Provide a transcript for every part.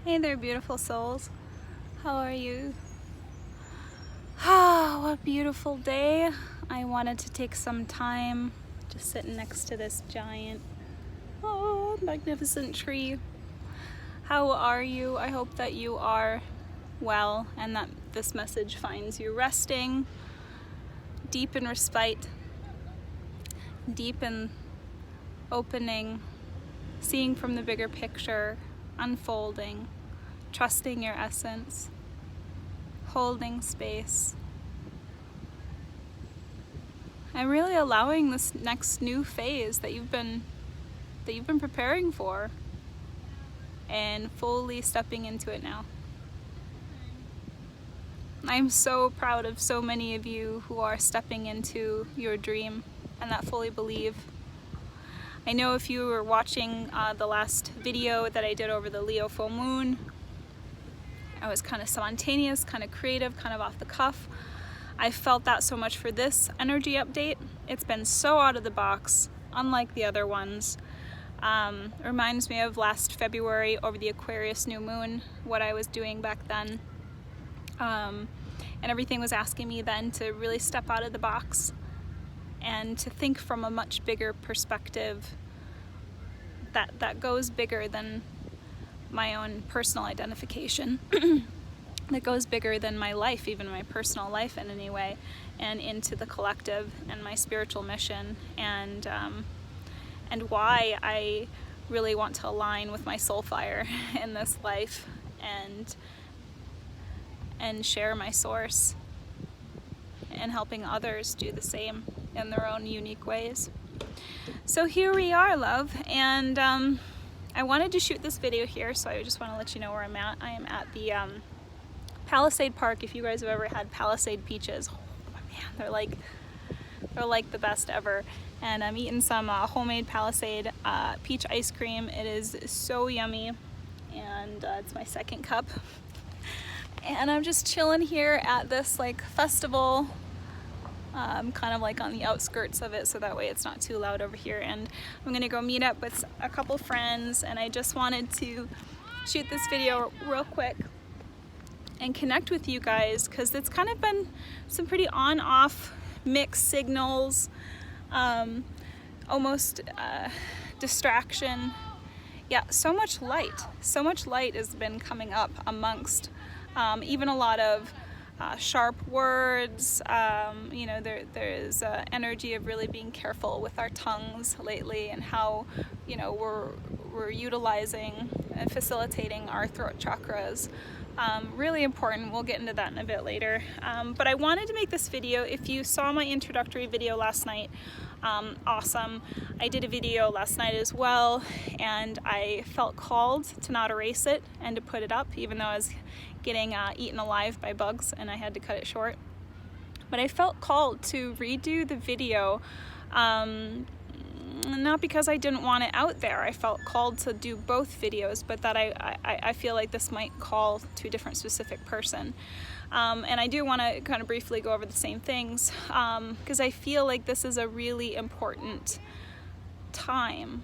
Hey there, beautiful souls. How are you? Ah, what a beautiful day. I wanted to take some time just sitting next to this giant, magnificent tree. How are you? I hope that you are well and that this message finds you resting, deep in respite, deep in opening, seeing from the bigger picture, unfolding, trusting your essence, holding space, and really allowing this next new phase that you've been preparing for and fully stepping into it now. I'm so proud of so many of you who are stepping into your dream and that fully believe. I know if you were watching the last video that I did over the Leo full moon, I was kind of spontaneous, kind of creative, kind of off the cuff. I felt that so much for this energy update. It's been so out of the box, unlike the other ones. Reminds me of last February over the Aquarius new moon, what I was doing back then. And everything was asking me then to really step out of the box and to think from a much bigger perspective that goes bigger than my own personal identification, that goes bigger than my life, even my personal life in any way, and into the collective and my spiritual mission, and why I really want to align with my soul fire in this life and share my source and helping others do the same in their own unique ways. So here we are, love, and I wanted to shoot this video here, so I just want to let you know where I'm at. I am at the Palisade Park. If you guys have ever had Palisade peaches, oh man, they're like the best ever. And I'm eating some homemade Palisade peach ice cream. It is so yummy, and it's my second cup. And I'm just chilling here at this like festival. Kind of like on the outskirts of it, so that way it's not too loud over here. And I'm gonna go meet up with a couple friends, and I just wanted to shoot this video real quick and connect with you guys, because it's kind of been some pretty on-off mixed signals, almost distraction. Yeah, so much light has been coming up amongst even a lot of sharp words. You know, there's energy of really being careful with our tongues lately, and how, you know, we're utilizing and facilitating our throat chakras. Really important. We'll get into that in a bit later. But I wanted to make this video. If you saw my introductory video last night, awesome. I did a video last night as well, and I felt called to not erase it and to put it up, even though I was getting eaten alive by bugs and I had to cut it short. But I felt called to redo the video, not because I didn't want it out there. I felt called to do both videos, but that I feel like this might call to a different specific person. And I do want to kind of briefly go over the same things, because I feel like this is a really important time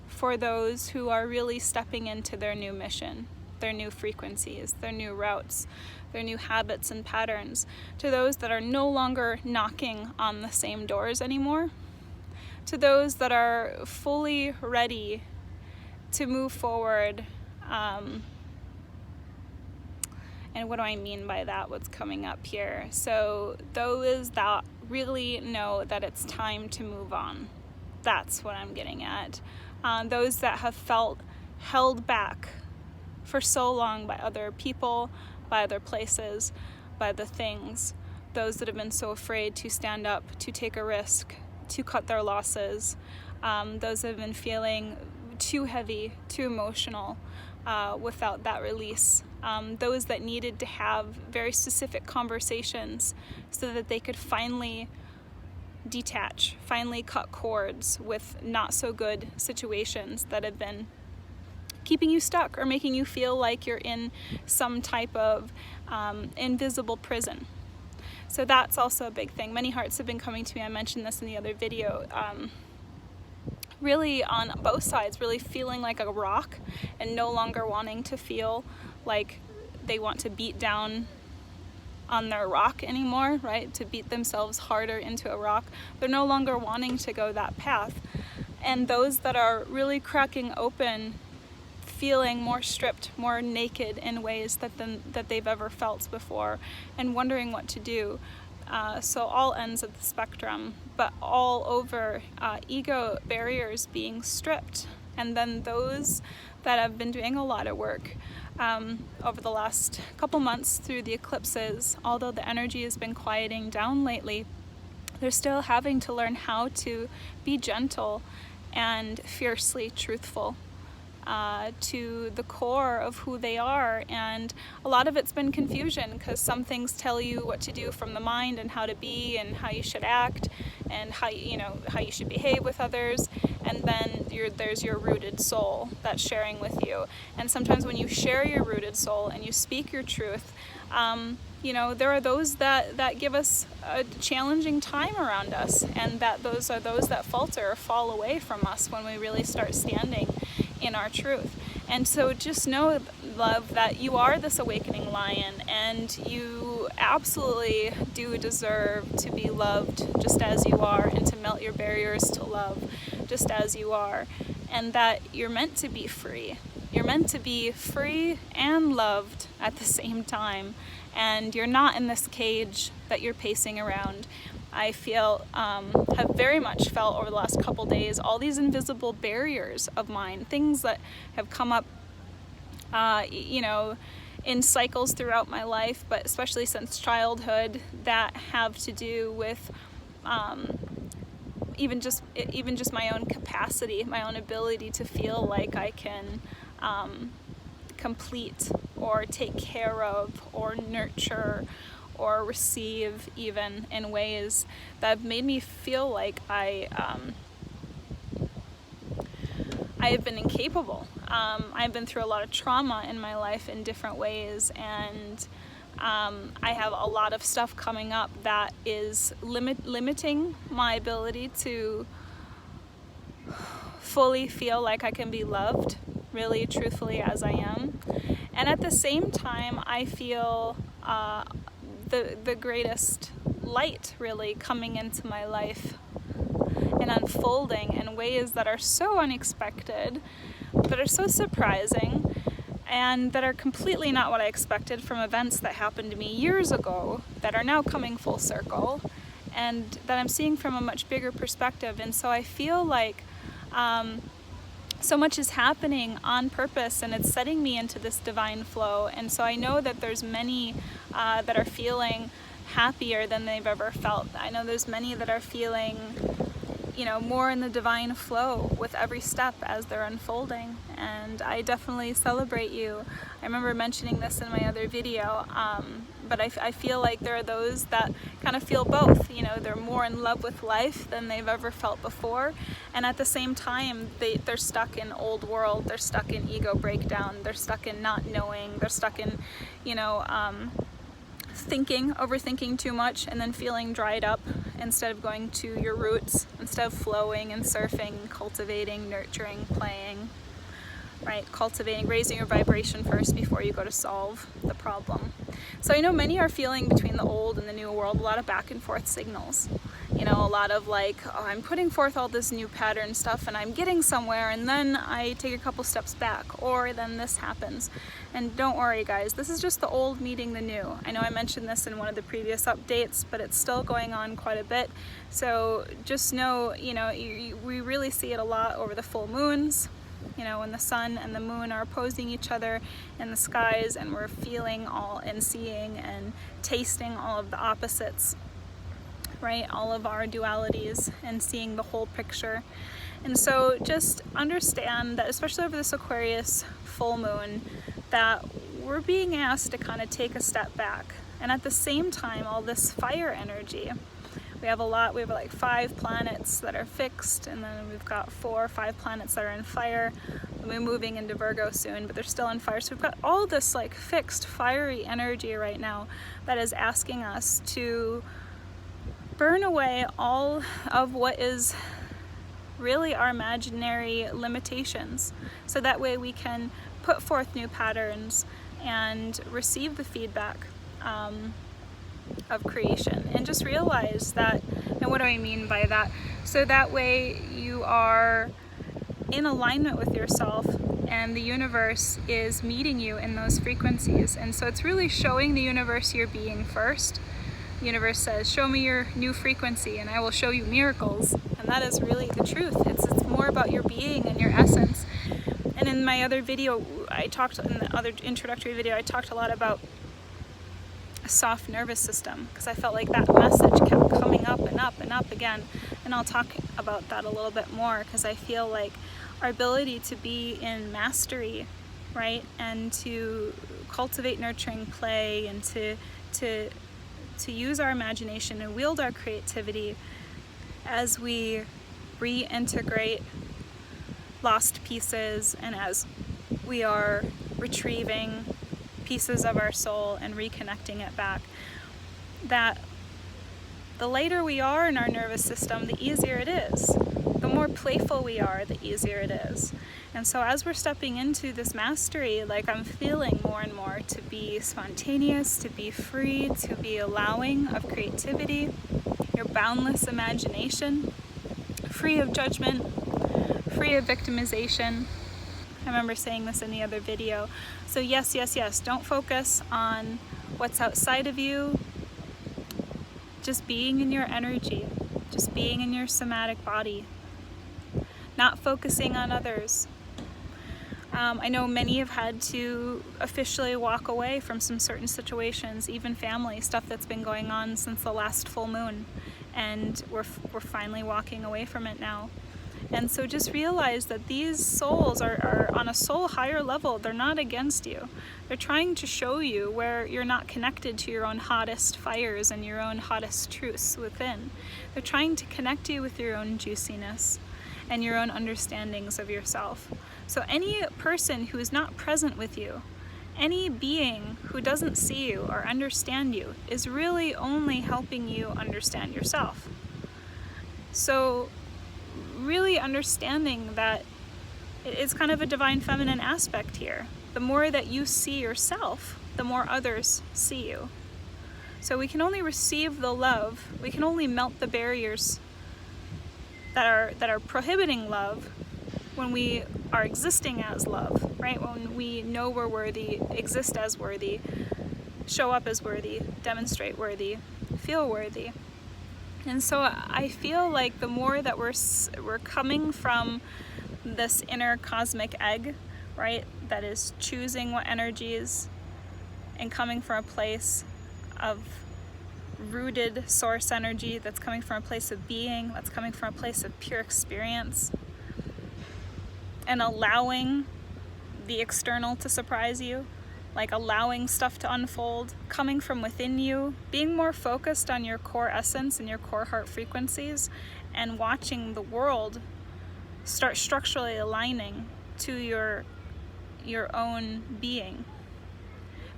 for those who are really stepping into their new mission, their new frequencies, their new routes, their new habits and patterns, to those that are no longer knocking on the same doors anymore, to those that are fully ready to move forward. And what do I mean by that? What's coming up here? So those that really know that it's time to move on. That's what I'm getting at. Those that have felt held back for so long by other people, by other places, by the things. Those that have been so afraid to stand up, to take a risk, to cut their losses. Those that have been feeling too heavy, too emotional, without that release. Those that needed to have very specific conversations so that they could finally detach, finally cut cords with not so good situations that have been keeping you stuck or making you feel like you're in some type of invisible prison. So that's also a big thing. Many hearts have been coming to me. I mentioned this in the other video. really on both sides, really feeling like a rock and no longer wanting to feel like they want to beat down on their rock anymore, right? To beat themselves harder into a rock. They're no longer wanting to go that path. And those that are really cracking open, feeling more stripped, more naked in ways that they've ever felt before, and wondering what to do. So all ends of the spectrum, but all over, ego barriers being stripped. And then those that have been doing a lot of work over the last couple months through the eclipses, although the energy has been quieting down lately, they're still having to learn how to be gentle and fiercely truthful to the core of who they are. And a lot of it's been confusion, because some things tell you what to do from the mind and how to be and how you should act and how you should behave with others, and then there's your rooted soul that's sharing with you. And sometimes when you share your rooted soul and you speak your truth, there are those that give us a challenging time around us, and those are those that falter or fall away from us when we really start standing in our truth. And so just know, love, that you are this awakening lion, and you absolutely do deserve to be loved just as you are, and to melt your barriers to love just as you are, and that you're meant to be free. You're meant to be free and loved at the same time, and you're not in this cage that you're pacing around. I feel, have very much felt over the last couple days, all these invisible barriers of mine, things that have come up, in cycles throughout my life, but especially since childhood, that have to do with even just my own capacity, my own ability to feel like I can complete or take care of or nurture or receive, even in ways that have made me feel like I have been incapable. I've been through a lot of trauma in my life in different ways, and I have a lot of stuff coming up that is limiting my ability to fully feel like I can be loved, really truthfully as I am. And at the same time, I feel the greatest light really coming into my life and unfolding in ways that are so unexpected, that are so surprising, and that are completely not what I expected from events that happened to me years ago that are now coming full circle, and that I'm seeing from a much bigger perspective. And so I feel like so much is happening on purpose, and it's setting me into this divine flow. And so I know that there's many that are feeling happier than they've ever felt. I know there's many that are feeling, more in the divine flow with every step as they're unfolding. And I definitely celebrate you. I remember mentioning this in my other video, but I feel like there are those that kind of feel both. They're more in love with life than they've ever felt before, and at the same time they're stuck in old world, they're stuck in ego breakdown, they're stuck in not knowing, they're stuck in overthinking too much, and then feeling dried up instead of going to your roots, instead of flowing and surfing, cultivating, nurturing, playing, right? Cultivating, raising your vibration first before you go to solve the problem. So I know many are feeling between the old and the new world a lot of back and forth signals. A lot of like, oh, I'm putting forth all this new pattern stuff and I'm getting somewhere, and then I take a couple steps back, or then this happens. And don't worry, guys, this is just the old meeting the new. I know I mentioned this in one of the previous updates, but it's still going on quite a bit. So just know, we really see it a lot over the full moons, when the sun and the moon are opposing each other in the skies, and we're feeling all and seeing and tasting all of the opposites, right? All of our dualities, and seeing the whole picture. And so just understand that, especially over this Aquarius full moon, that we're being asked to kind of take a step back. And at the same time, all this fire energy, we have like 5 planets that are fixed, and then we've got 4 or 5 planets that are in fire. We're moving into Virgo soon, but they're still in fire. So we've got all this like fixed fiery energy right now that is asking us to burn away all of what is really our imaginary limitations, so that way we can put forth new patterns and receive the feedback of creation, and just realize that. And what do I mean by that? So that way you are in alignment with yourself, and the universe is meeting you in those frequencies. And so it's really showing the universe your being first. The universe says, show me your new frequency and I will show you miracles. And that is really the truth. It's more about your being and your essence. And in my other video, in the other introductory video, I talked a lot about a soft nervous system, because I felt like that message kept coming up and up and up again. And I'll talk about that a little bit more, because I feel like our ability to be in mastery, right, and to cultivate nurturing play, and to use our imagination and wield our creativity as we reintegrate lost pieces, and as we are retrieving pieces of our soul and reconnecting it back, that the lighter we are in our nervous system, the easier it is. The more playful we are, the easier it is. And so as we're stepping into this mastery, like, I'm feeling more and more to be spontaneous, to be free, to be allowing of creativity, your boundless imagination, free of judgment, free of victimization. I remember saying this in the other video. So yes, yes, yes, don't focus on what's outside of you. Just being in your energy, just being in your somatic body, not focusing on others. I know many have had to officially walk away from some certain situations, even family stuff that's been going on since the last full moon, and we're finally walking away from it now. And so just realize that these souls are on a soul higher level. They're not against you. They're trying to show you where you're not connected to your own hottest fires and your own hottest truths within. They're trying to connect you with your own juiciness and your own understandings of yourself. So any person who is not present with you, any being who doesn't see you or understand you, is really only helping you understand yourself. So really understanding that it's kind of a divine feminine aspect here. The more that you see yourself, the more others see you. So we can only receive the love, we can only melt the barriers that are prohibiting love when we are existing as love, right? When we know we're worthy, exist as worthy, show up as worthy, demonstrate worthy, feel worthy. And so I feel like the more that we're coming from this inner cosmic egg, right, that is choosing what energies and coming from a place of rooted source energy, that's coming from a place of being, that's coming from a place of pure experience, and allowing the external to surprise you, like allowing stuff to unfold, coming from within you, being more focused on your core essence and your core heart frequencies, and watching the world start structurally aligning to your own being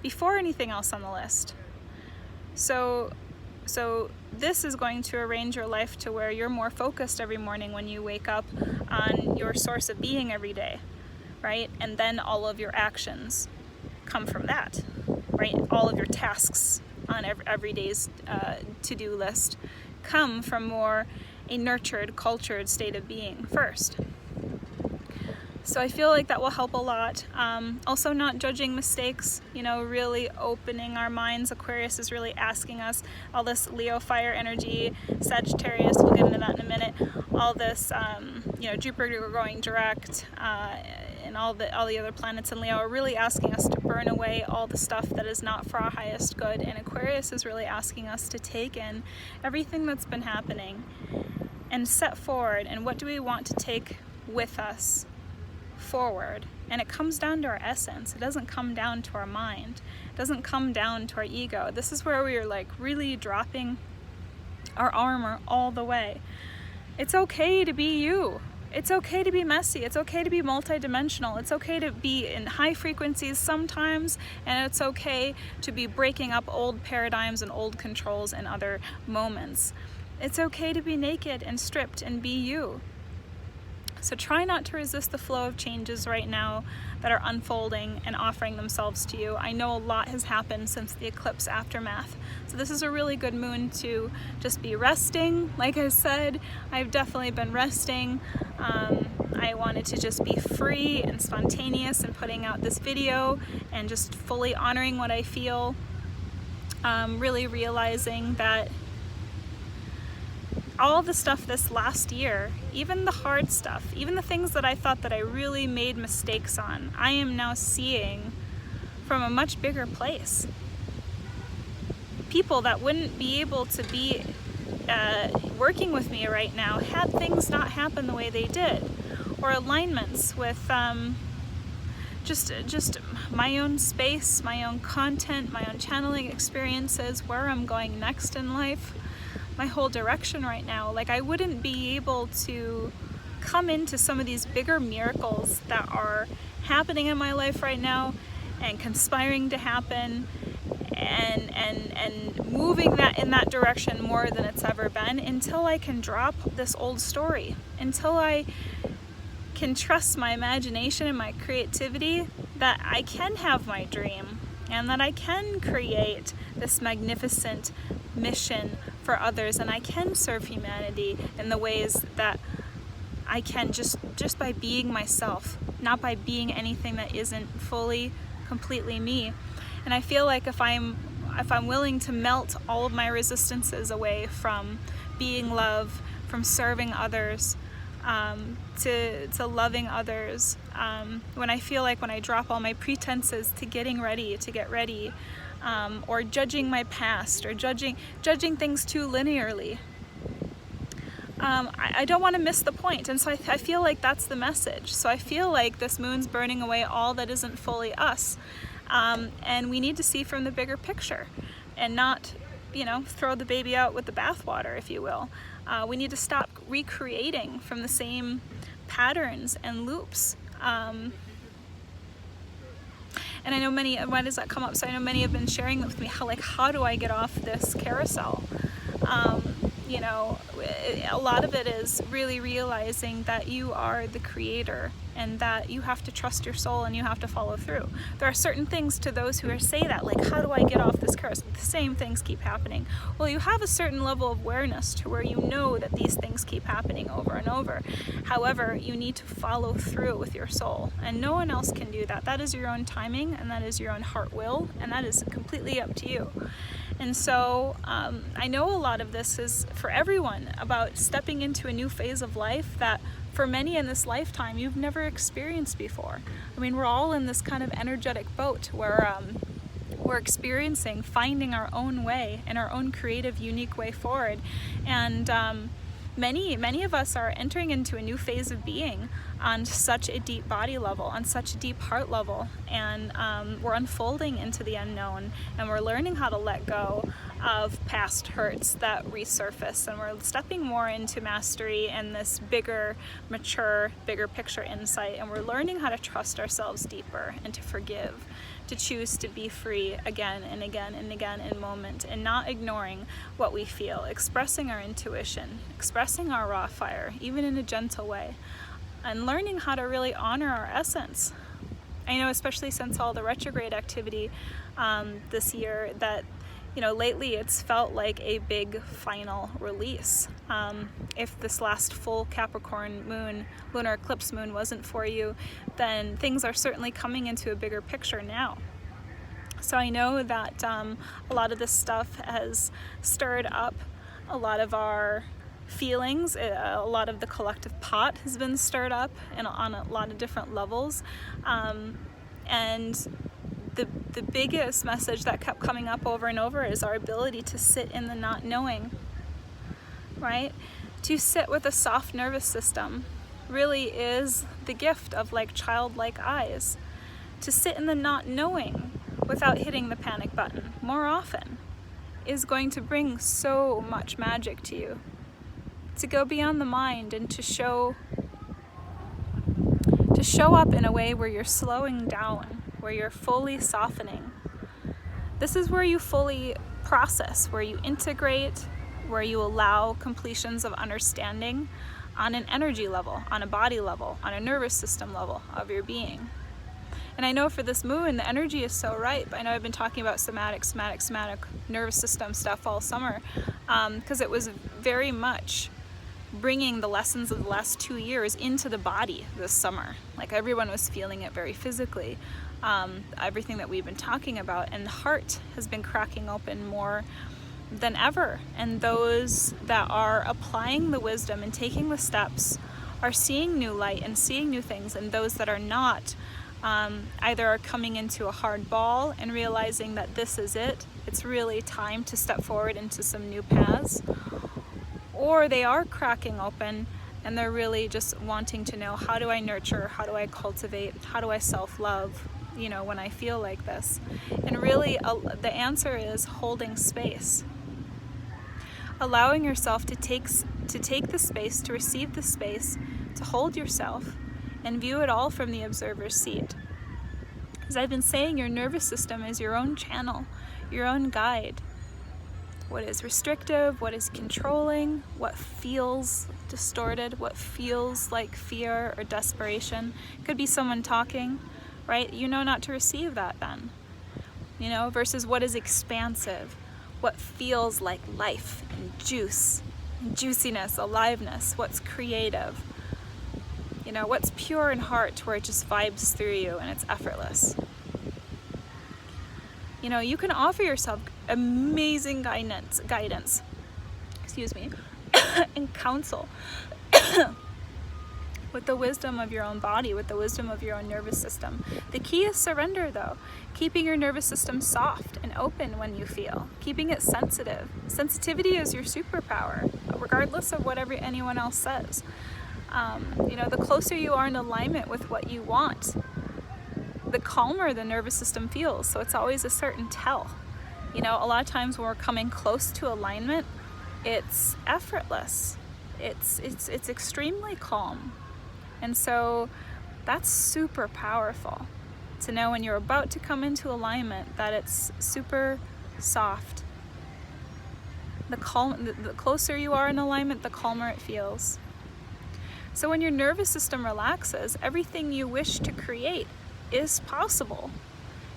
before anything else on the list. So this is going to arrange your life to where you're more focused every morning when you wake up on your source of being every day, right? And then all of your actions come from that, right? All of your tasks on every day's to-do list come from more a nurtured, cultured state of being first. So I feel like that will help a lot. Also not judging mistakes, really opening our minds. Aquarius is really asking us, all this Leo fire energy, Sagittarius, we'll get into that in a minute, all this, Jupiter going direct, and all the other planets in Leo are really asking us to burn away all the stuff that is not for our highest good. And Aquarius is really asking us to take in everything that's been happening and set forward, and what do we want to take with us forward. And it comes down to our essence. It doesn't come down to our mind. It doesn't come down to our ego. This is where we are like really dropping our armor all the way. It's okay to be you. It's okay to be messy. It's okay to be multidimensional. It's okay to be in high frequencies sometimes, and it's okay to be breaking up old paradigms and old controls in other moments. It's okay to be naked and stripped and be you. So try not to resist the flow of changes right now that are unfolding and offering themselves to you. I know a lot has happened since the eclipse aftermath. So this is a really good moon to just be resting. Like I said, I've definitely been resting. I wanted to just be free and spontaneous in putting out this video and just fully honoring what I feel. Really realizing that all the stuff this last year, even the hard stuff, even the things that I thought that I really made mistakes on, I am now seeing from a much bigger place. People that wouldn't be able to be working with me right now had things not happen the way they did, or alignments with just my own space, my own content, my own channeling experiences, where I'm going next in life, my whole direction right now. Like, I wouldn't be able to come into some of these bigger miracles that are happening in my life right now and conspiring to happen and moving that in that direction more than it's ever been, until I can drop this old story, until I can trust my imagination and my creativity, that I can have my dream and that I can create this magnificent mission for others, and I can serve humanity in the ways that I can just by being myself, not by being anything that isn't fully, completely me. And I feel like if I'm willing to melt all of my resistances away from being love, from serving others, to loving others, when I feel like when I drop all my pretenses to getting ready to get ready, or judging my past, or judging things too linearly, I don't want to miss the point. And so I feel like that's the message. So I feel like this moon's burning away all that isn't fully us, and we need to see from the bigger picture and not, throw the baby out with the bathwater, if you will. We need to stop recreating from the same patterns and loops. And I know many, why does that come up? So I know many have been sharing with me, how do I get off this carousel? A lot of it is really realizing that you are the creator and that you have to trust your soul and you have to follow through. There are certain things to those who say that, like, how do I get off this carousel? The same things keep happening. Well, you have a certain level of awareness to where you know that these things keep happening over and over. However, you need to follow through with your soul, and no one else can do that. That is your own timing, and that is your own heart will, and that is completely up to you. And so I know a lot of this is for everyone about stepping into a new phase of life that for many in this lifetime you've never experienced before. I mean, we're all in this kind of energetic boat where we're experiencing finding our own way and our own creative, unique way forward. And many of us are entering into a new phase of being on such a deep body level, on such a deep heart level, and we're unfolding into the unknown, and we're learning how to let go of past hurts that resurface, and we're stepping more into mastery and this bigger, mature, bigger picture insight, and we're learning how to trust ourselves deeper and to forgive, to choose to be free again and again and again in moment, and not ignoring what we feel, expressing our intuition, expressing our raw fire, even in a gentle way, and learning how to really honor our essence. I know, especially since all the retrograde activity this year, that lately it's felt like a big final release. If this last full Capricorn moon, lunar eclipse moon, wasn't for you, then things are certainly coming into a bigger picture now. So I know that a lot of this stuff has stirred up a lot of our feelings. A lot of the collective pot has been stirred up and on a lot of different levels. And the biggest message that kept coming up over and over is our ability to sit in the not knowing, right? To sit with a soft nervous system really is the gift of childlike eyes. To sit in the not knowing without hitting the panic button more often is going to bring so much magic to you. To go beyond the mind and to show up in a way where you're slowing down, where you're fully softening. This is where you fully process, where you integrate, where you allow completions of understanding, on an energy level, on a body level, on a nervous system level of your being. And I know for this moon, the energy is so ripe. I know I've been talking about somatic nervous system stuff all summer, because it was very much bringing the lessons of the last 2 years into the body this summer. Like everyone was feeling it very physically, everything that we've been talking about, and the heart has been cracking open more than ever. And those that are applying the wisdom and taking the steps are seeing new light and seeing new things, and those that are not, either are coming into a hard ball and realizing that this is it, it's really time to step forward into some new paths, or they are cracking open and they're really just wanting to know, how do I nurture, how do I cultivate, how do I self-love, you know, when I feel like this. And really the answer is holding space, allowing yourself to take the space, to receive the space, to hold yourself and view it all from the observer's seat. As I've been saying, your nervous system is your own channel, your own guide. What is restrictive, what is controlling, what feels distorted, what feels like fear or desperation. It could be someone talking, right? You know not to receive that then. You know, versus what is expansive, what feels like life and juice, and juiciness, aliveness, what's creative. You know, what's pure in heart, where it just vibes through you and it's effortless. You know, you can offer yourself amazing guidance, and counsel with the wisdom of your own body, with the wisdom of your own nervous system. The key is surrender, though. Keeping your nervous system soft and open when you feel. Keeping it sensitive. Sensitivity is your superpower, regardless of what anyone else says. You know, the closer you are in alignment with what you want, the calmer the nervous system feels. So it's always a certain tell. You know, a lot of times when we're coming close to alignment, it's effortless. It's extremely calm. And so that's super powerful to know when you're about to come into alignment that it's super soft. The closer you are in alignment, the calmer it feels. So when your nervous system relaxes, everything you wish to create is possible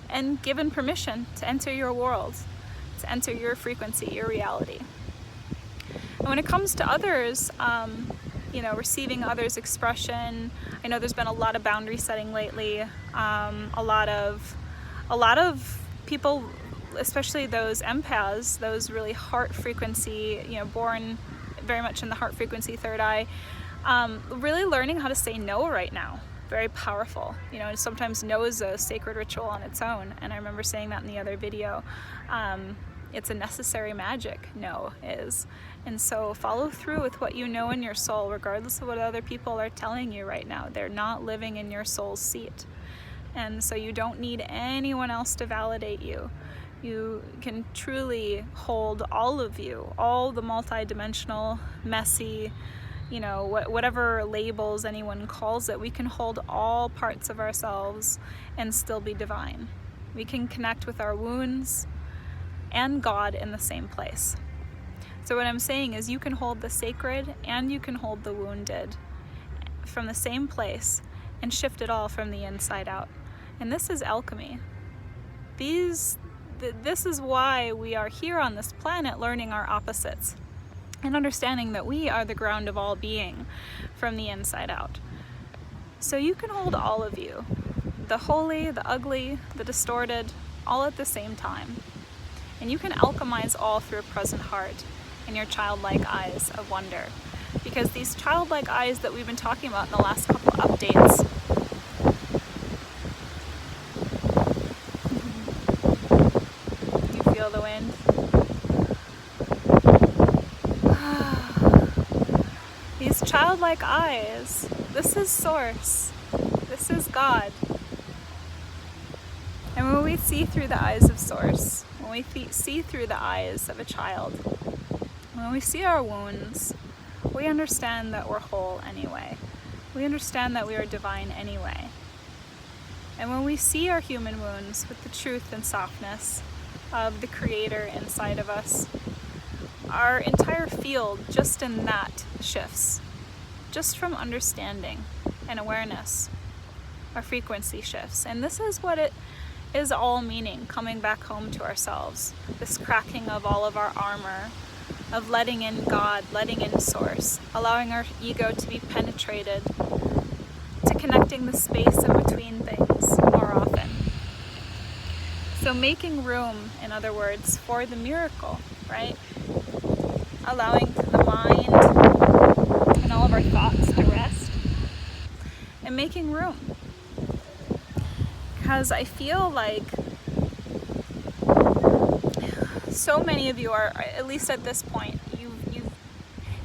and given permission to enter your world, to enter your frequency, your reality. And when it comes to others, you know, receiving others' expression, I know there's been a lot of boundary setting lately. A lot of people, especially those empaths, those really heart frequency, you know, born very much in the heart frequency third eye, really learning how to say no right now. Very powerful. You know, sometimes no is a sacred ritual on its own, and I remember saying that in the other video. It's a necessary magic, no is. And so follow through with what you know in your soul, regardless of what other people are telling you right now. They're not living in your soul's seat. And so you don't need anyone else to validate you. You can truly hold all of you, all the multi-dimensional, messy, you know, whatever labels anyone calls it, we can hold all parts of ourselves and still be divine. We can connect with our wounds and God in the same place. So what I'm saying is you can hold the sacred and you can hold the wounded from the same place and shift it all from the inside out. And this is alchemy. This is why we are here on this planet, learning our opposites and understanding that we are the ground of all being from the inside out. So you can hold all of you, the holy, the ugly, the distorted, all at the same time. And you can alchemize all through a present heart and your childlike eyes of wonder. Because these childlike eyes that we've been talking about in the last couple updates, you feel the wind? These childlike eyes, this is Source, this is God. And when we see through the eyes of Source, when we see through the eyes of a child, when we see our wounds, we understand that we're whole anyway. We understand that we are divine anyway. And when we see our human wounds with the truth and softness of the Creator inside of us, our entire field just in that shifts. just from understanding and awareness. Our frequency shifts. And this is what it is all meaning, coming back home to ourselves. This cracking of all of our armor, of letting in God, letting in Source, allowing our ego to be penetrated, to connecting the space in between things more often. So making room, in other words, for the miracle, right? Allowing the mind and all of our thoughts to rest, and making room. Because I feel like so many of you are, at least at this point,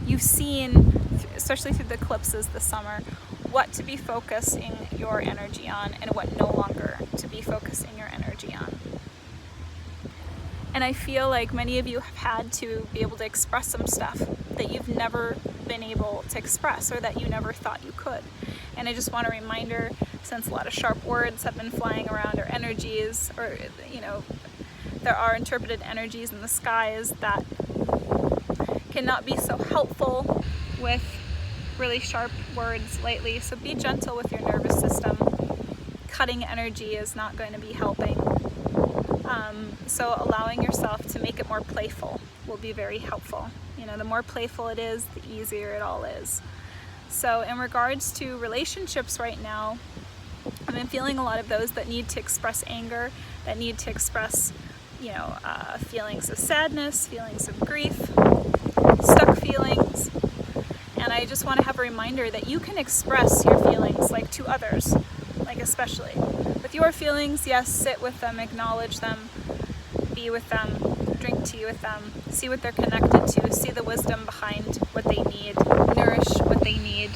you've seen, especially through the eclipses this summer, what to be focusing your energy on and what no longer to be focusing your energy on. And I feel like many of you have had to be able to express some stuff that you've never been able to express, or that you never thought you could. And I just want a reminder, since a lot of sharp words have been flying around, or energies, or there are interpreted energies in the skies that cannot be so helpful with really sharp words lately. So be gentle with your nervous system. Cutting energy is not going to be helping. So allowing yourself to make it more playful will be very helpful. The more playful it is, the easier it all is. So in regards to relationships right now, I've been feeling a lot of those that need to express anger, that need to express, feelings of sadness, feelings of grief, stuck feelings. And I just want to have a reminder that you can express your feelings, like to others, like especially. With your feelings, yes, sit with them, acknowledge them, be with them, drink tea with them, see what they're connected to, see the wisdom behind what they need, nourish what they need.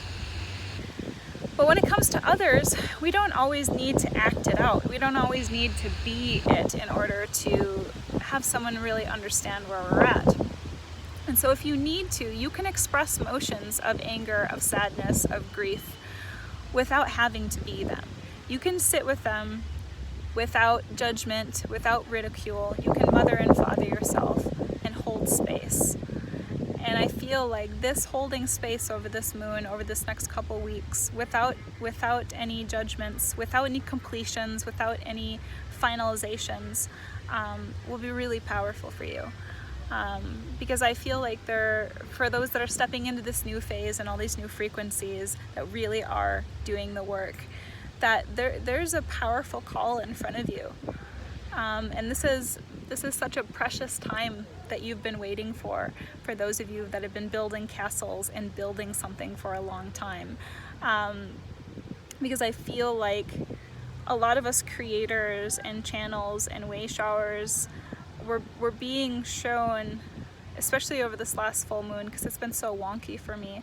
But when it comes to others, we don't always need to act it out. We don't always need to be it in order to have someone really understand where we're at. And so if you need to, you can express emotions of anger, of sadness, of grief, without having to be them. You can sit with them without judgment, without ridicule. You can mother and father yourself and hold space. And I feel like this holding space over this moon, over this next couple weeks, without any judgments, without any completions, without any finalizations, will be really powerful for you. Because I feel like for those that are stepping into this new phase and all these new frequencies that really are doing the work, that there's a powerful call in front of you. And this is such a precious time that you've been waiting for those of you that have been building castles and building something for a long time. Because I feel like a lot of us creators and channels and way showers, we're being shown, especially over this last full moon, because it's been so wonky for me,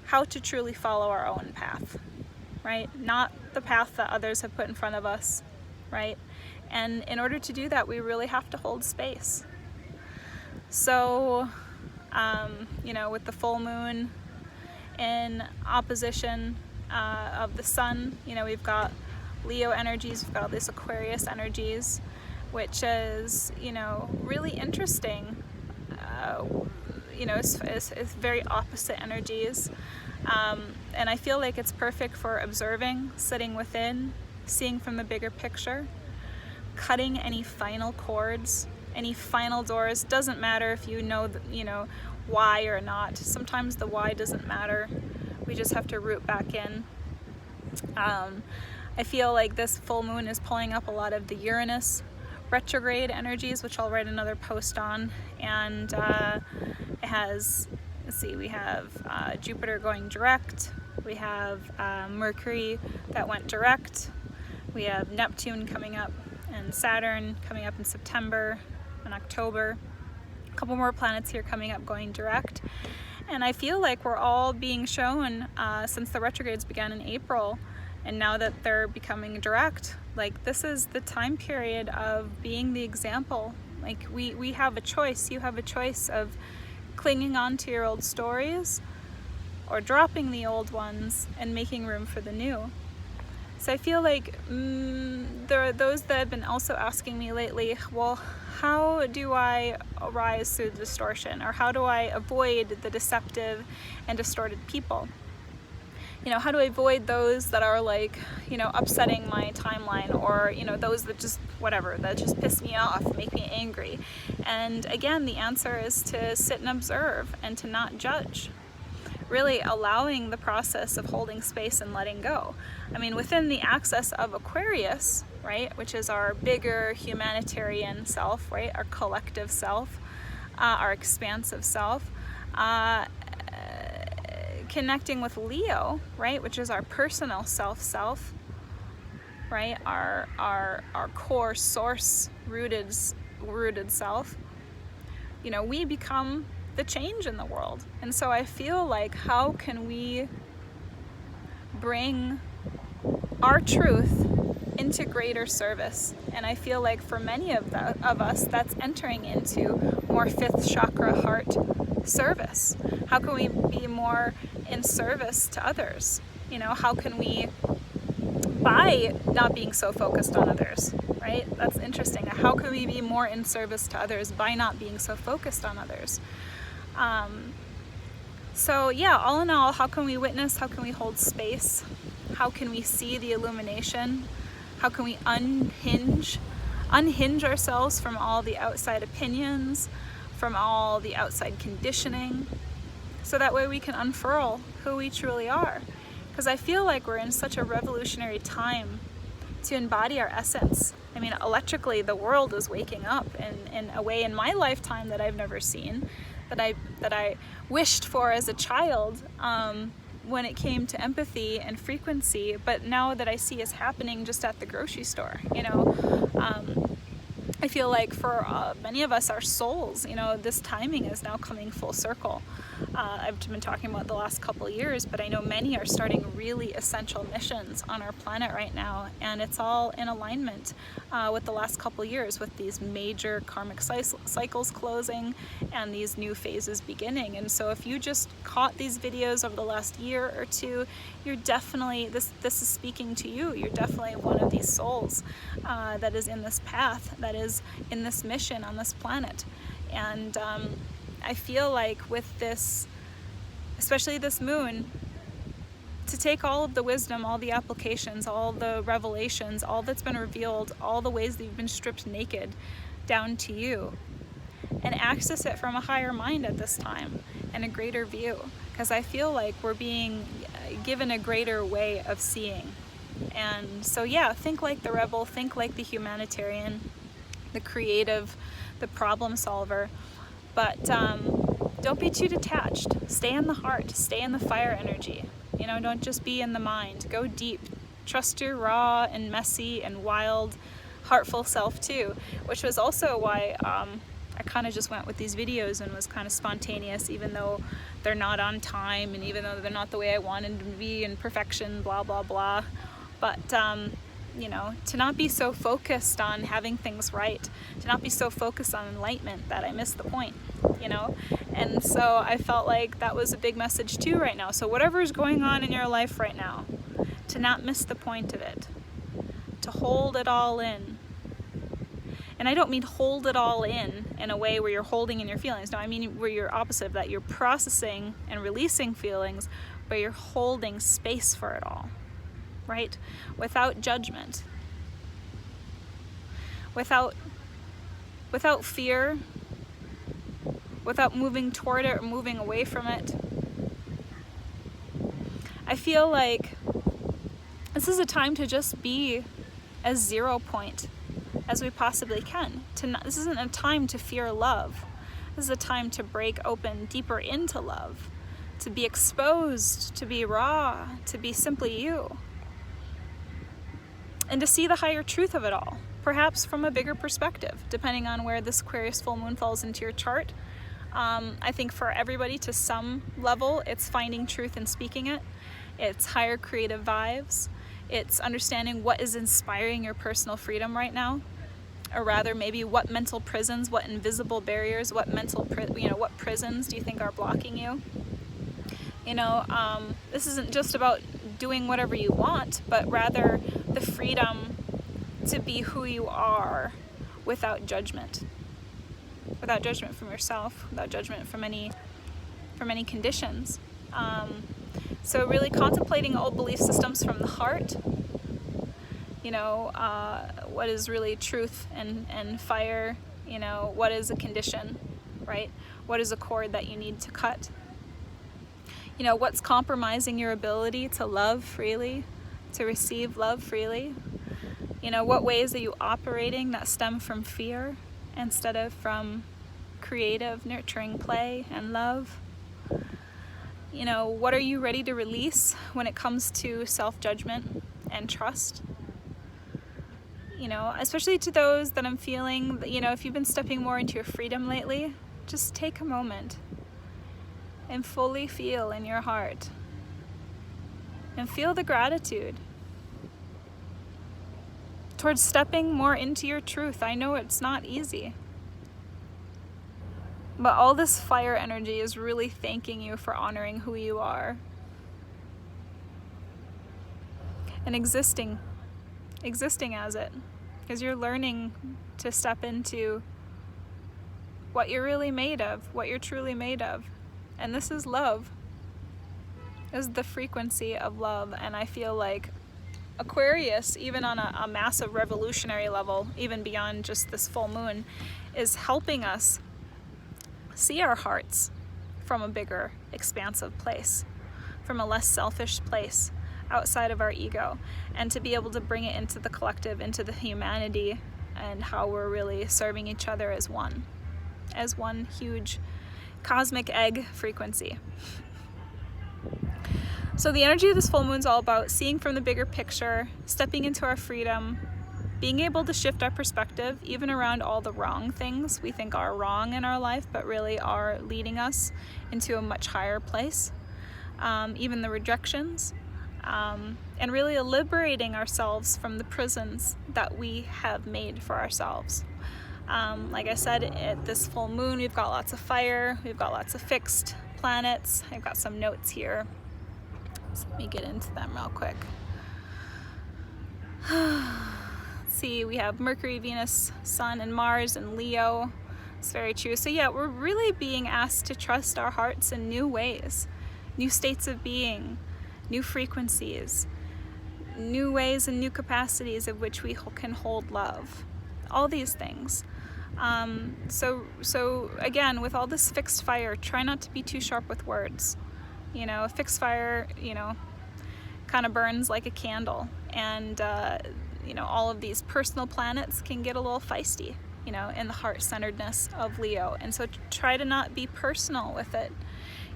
how to truly follow our own path, right? Not the path that others have put in front of us, right? And in order to do that, we really have to hold space. So, with the full moon in opposition of the sun, we've got Leo energies, we've got all these Aquarius energies, which is, really interesting. It's very opposite energies. And I feel like it's perfect for observing, sitting within, seeing from the bigger picture, cutting any final cords, any final doors. Doesn't matter if you know why or not. Sometimes the why doesn't matter. We just have to root back in. I feel like this full moon is pulling up a lot of the Uranus retrograde energies, which I'll write another post on. And it has, we have Jupiter going direct. We have Mercury that went direct. We have Neptune coming up and Saturn coming up in September and October. A couple more planets here coming up going direct. And I feel like we're all being shown since the retrogrades began in April, and now that they're becoming direct, like this is the time period of being the example. Like we have a choice. You have a choice of clinging on to your old stories or dropping the old ones and making room for the new. So I feel like there are those that have been also asking me lately, well, how do I rise through the distortion, or how do I avoid the deceptive and distorted people? You know, how do I avoid those that are like, you know, upsetting my timeline, or, you know, those that just, whatever, that just piss me off, make me angry? And again, the answer is to sit and observe and to not judge. Really allowing the process of holding space and letting go. I mean, within the axis of Aquarius, right, which is our bigger humanitarian self, right, our collective self, our expansive self, connecting with Leo, right, which is our personal self, right, our core source rooted self, you know, we become the change in the world. And so I feel like, how can we bring our truth into greater service? And I feel like for many of us, that's entering into more fifth chakra heart service. How can we be more in service to others? You know, how can we, by not being so focused on others, right? That's interesting. How can we be more in service to others by not being so focused on others? So yeah, all in all, how can we witness? How can we hold space? How can we see the illumination? How can we unhinge ourselves from all the outside opinions, from all the outside conditioning, so that way we can unfurl who we truly are? Because I feel like we're in such a revolutionary time to embody our essence. I mean, electrically, the world is waking up in a way in my lifetime that I've never seen, that I wished for as a child, when it came to empathy and frequency, but now that I see is happening just at the grocery store. You know, I feel like for many of us, our souls, you know, this timing is now coming full circle. I've been talking about the last couple of years, but I know many are starting really essential missions on our planet right now, and it's all in alignment with the last couple of years, with these major karmic cycles closing and these new phases beginning. And so if you just caught these videos over the last year or two, you're definitely, this is speaking to you. You're definitely one of these souls that is in this path, that is in this mission on this planet. And I feel like with this, especially this moon, to take all of the wisdom, all the applications, all the revelations, all that's been revealed, all the ways that you've been stripped naked down to you, and access it from a higher mind at this time and a greater view. Because I feel like we're being given a greater way of seeing. And so yeah, think like the rebel, think like the humanitarian, the creative, the problem solver. But don't be too detached. Stay in the heart, stay in the fire energy. You know, don't just be in the mind. Go deep. Trust your raw and messy and wild, heartful self too, which was also why I kind of just went with these videos and was kind of spontaneous, even though they're not on time and even though they're not the way I wanted them to be, in perfection, blah, blah, blah. But you know, to not be so focused on having things right, to not be so focused on enlightenment that I missed the point, you know? And so I felt like that was a big message too right now. So whatever's going on in your life right now, to not miss the point of it, to hold it all in. And I don't mean hold it all in a way where you're holding in your feelings. No, I mean where you're opposite of that. You're processing and releasing feelings, but you're holding space for it all. Right? Without judgment, without fear, without moving toward it or moving away from it. I feel like this is a time to just be as 0 point as we possibly can. This isn't a time to fear love. This is a time to break open deeper into love, to be exposed, to be raw, to be simply you. And to see the higher truth of it all, perhaps from a bigger perspective, depending on where this Aquarius full moon falls into your chart. I think for everybody, to some level, it's finding truth and speaking it. It's higher creative vibes. It's understanding what is inspiring your personal freedom right now, or rather maybe what mental prisons, what invisible barriers, what what prisons do you think are blocking you? You know, this isn't just about doing whatever you want, but rather the freedom to be who you are without judgment. Without judgment from yourself, without judgment from any conditions. So really contemplating old belief systems from the heart, what is really truth and fire, what is a condition, right? What is a cord that you need to cut? What's compromising your ability to love freely, to receive love freely? What ways are you operating that stem from fear instead of from creative, nurturing play and love? What are you ready to release when it comes to self-judgment and trust? Especially to those that I'm feeling, if you've been stepping more into your freedom lately, just take a moment and fully feel in your heart and feel the gratitude towards stepping more into your truth. I know it's not easy, but all this fire energy is really thanking you for honoring who you are and existing as it, because you're learning to step into what you're really made of, what you're truly made of. And this is love. This is the frequency of love. And I feel like Aquarius, even on a massive revolutionary level, even beyond just this full moon, is helping us see our hearts from a bigger, expansive place, from a less selfish place, outside of our ego, and to be able to bring it into the collective, into the humanity, and how we're really serving each other as one huge cosmic egg frequency. So the energy of this full moon is all about seeing from the bigger picture, stepping into our freedom, being able to shift our perspective even around all the wrong things we think are wrong in our life but really are leading us into a much higher place, even the rejections, and really liberating ourselves from the prisons that we have made for ourselves. Like I said, at this full moon, we've got lots of fire, we've got lots of fixed planets. I've got some notes here. So let me get into them real quick. Let's see, we have Mercury, Venus, Sun, and Mars, and Leo. It's very true. So yeah, we're really being asked to trust our hearts in new ways, new states of being, new frequencies, new ways and new capacities of which we can hold love. All these things. So again, with all this fixed fire, try not to be too sharp with words. A fixed fire, kind of burns like a candle, and all of these personal planets can get a little feisty, in the heart-centeredness of Leo. And so try to not be personal with it.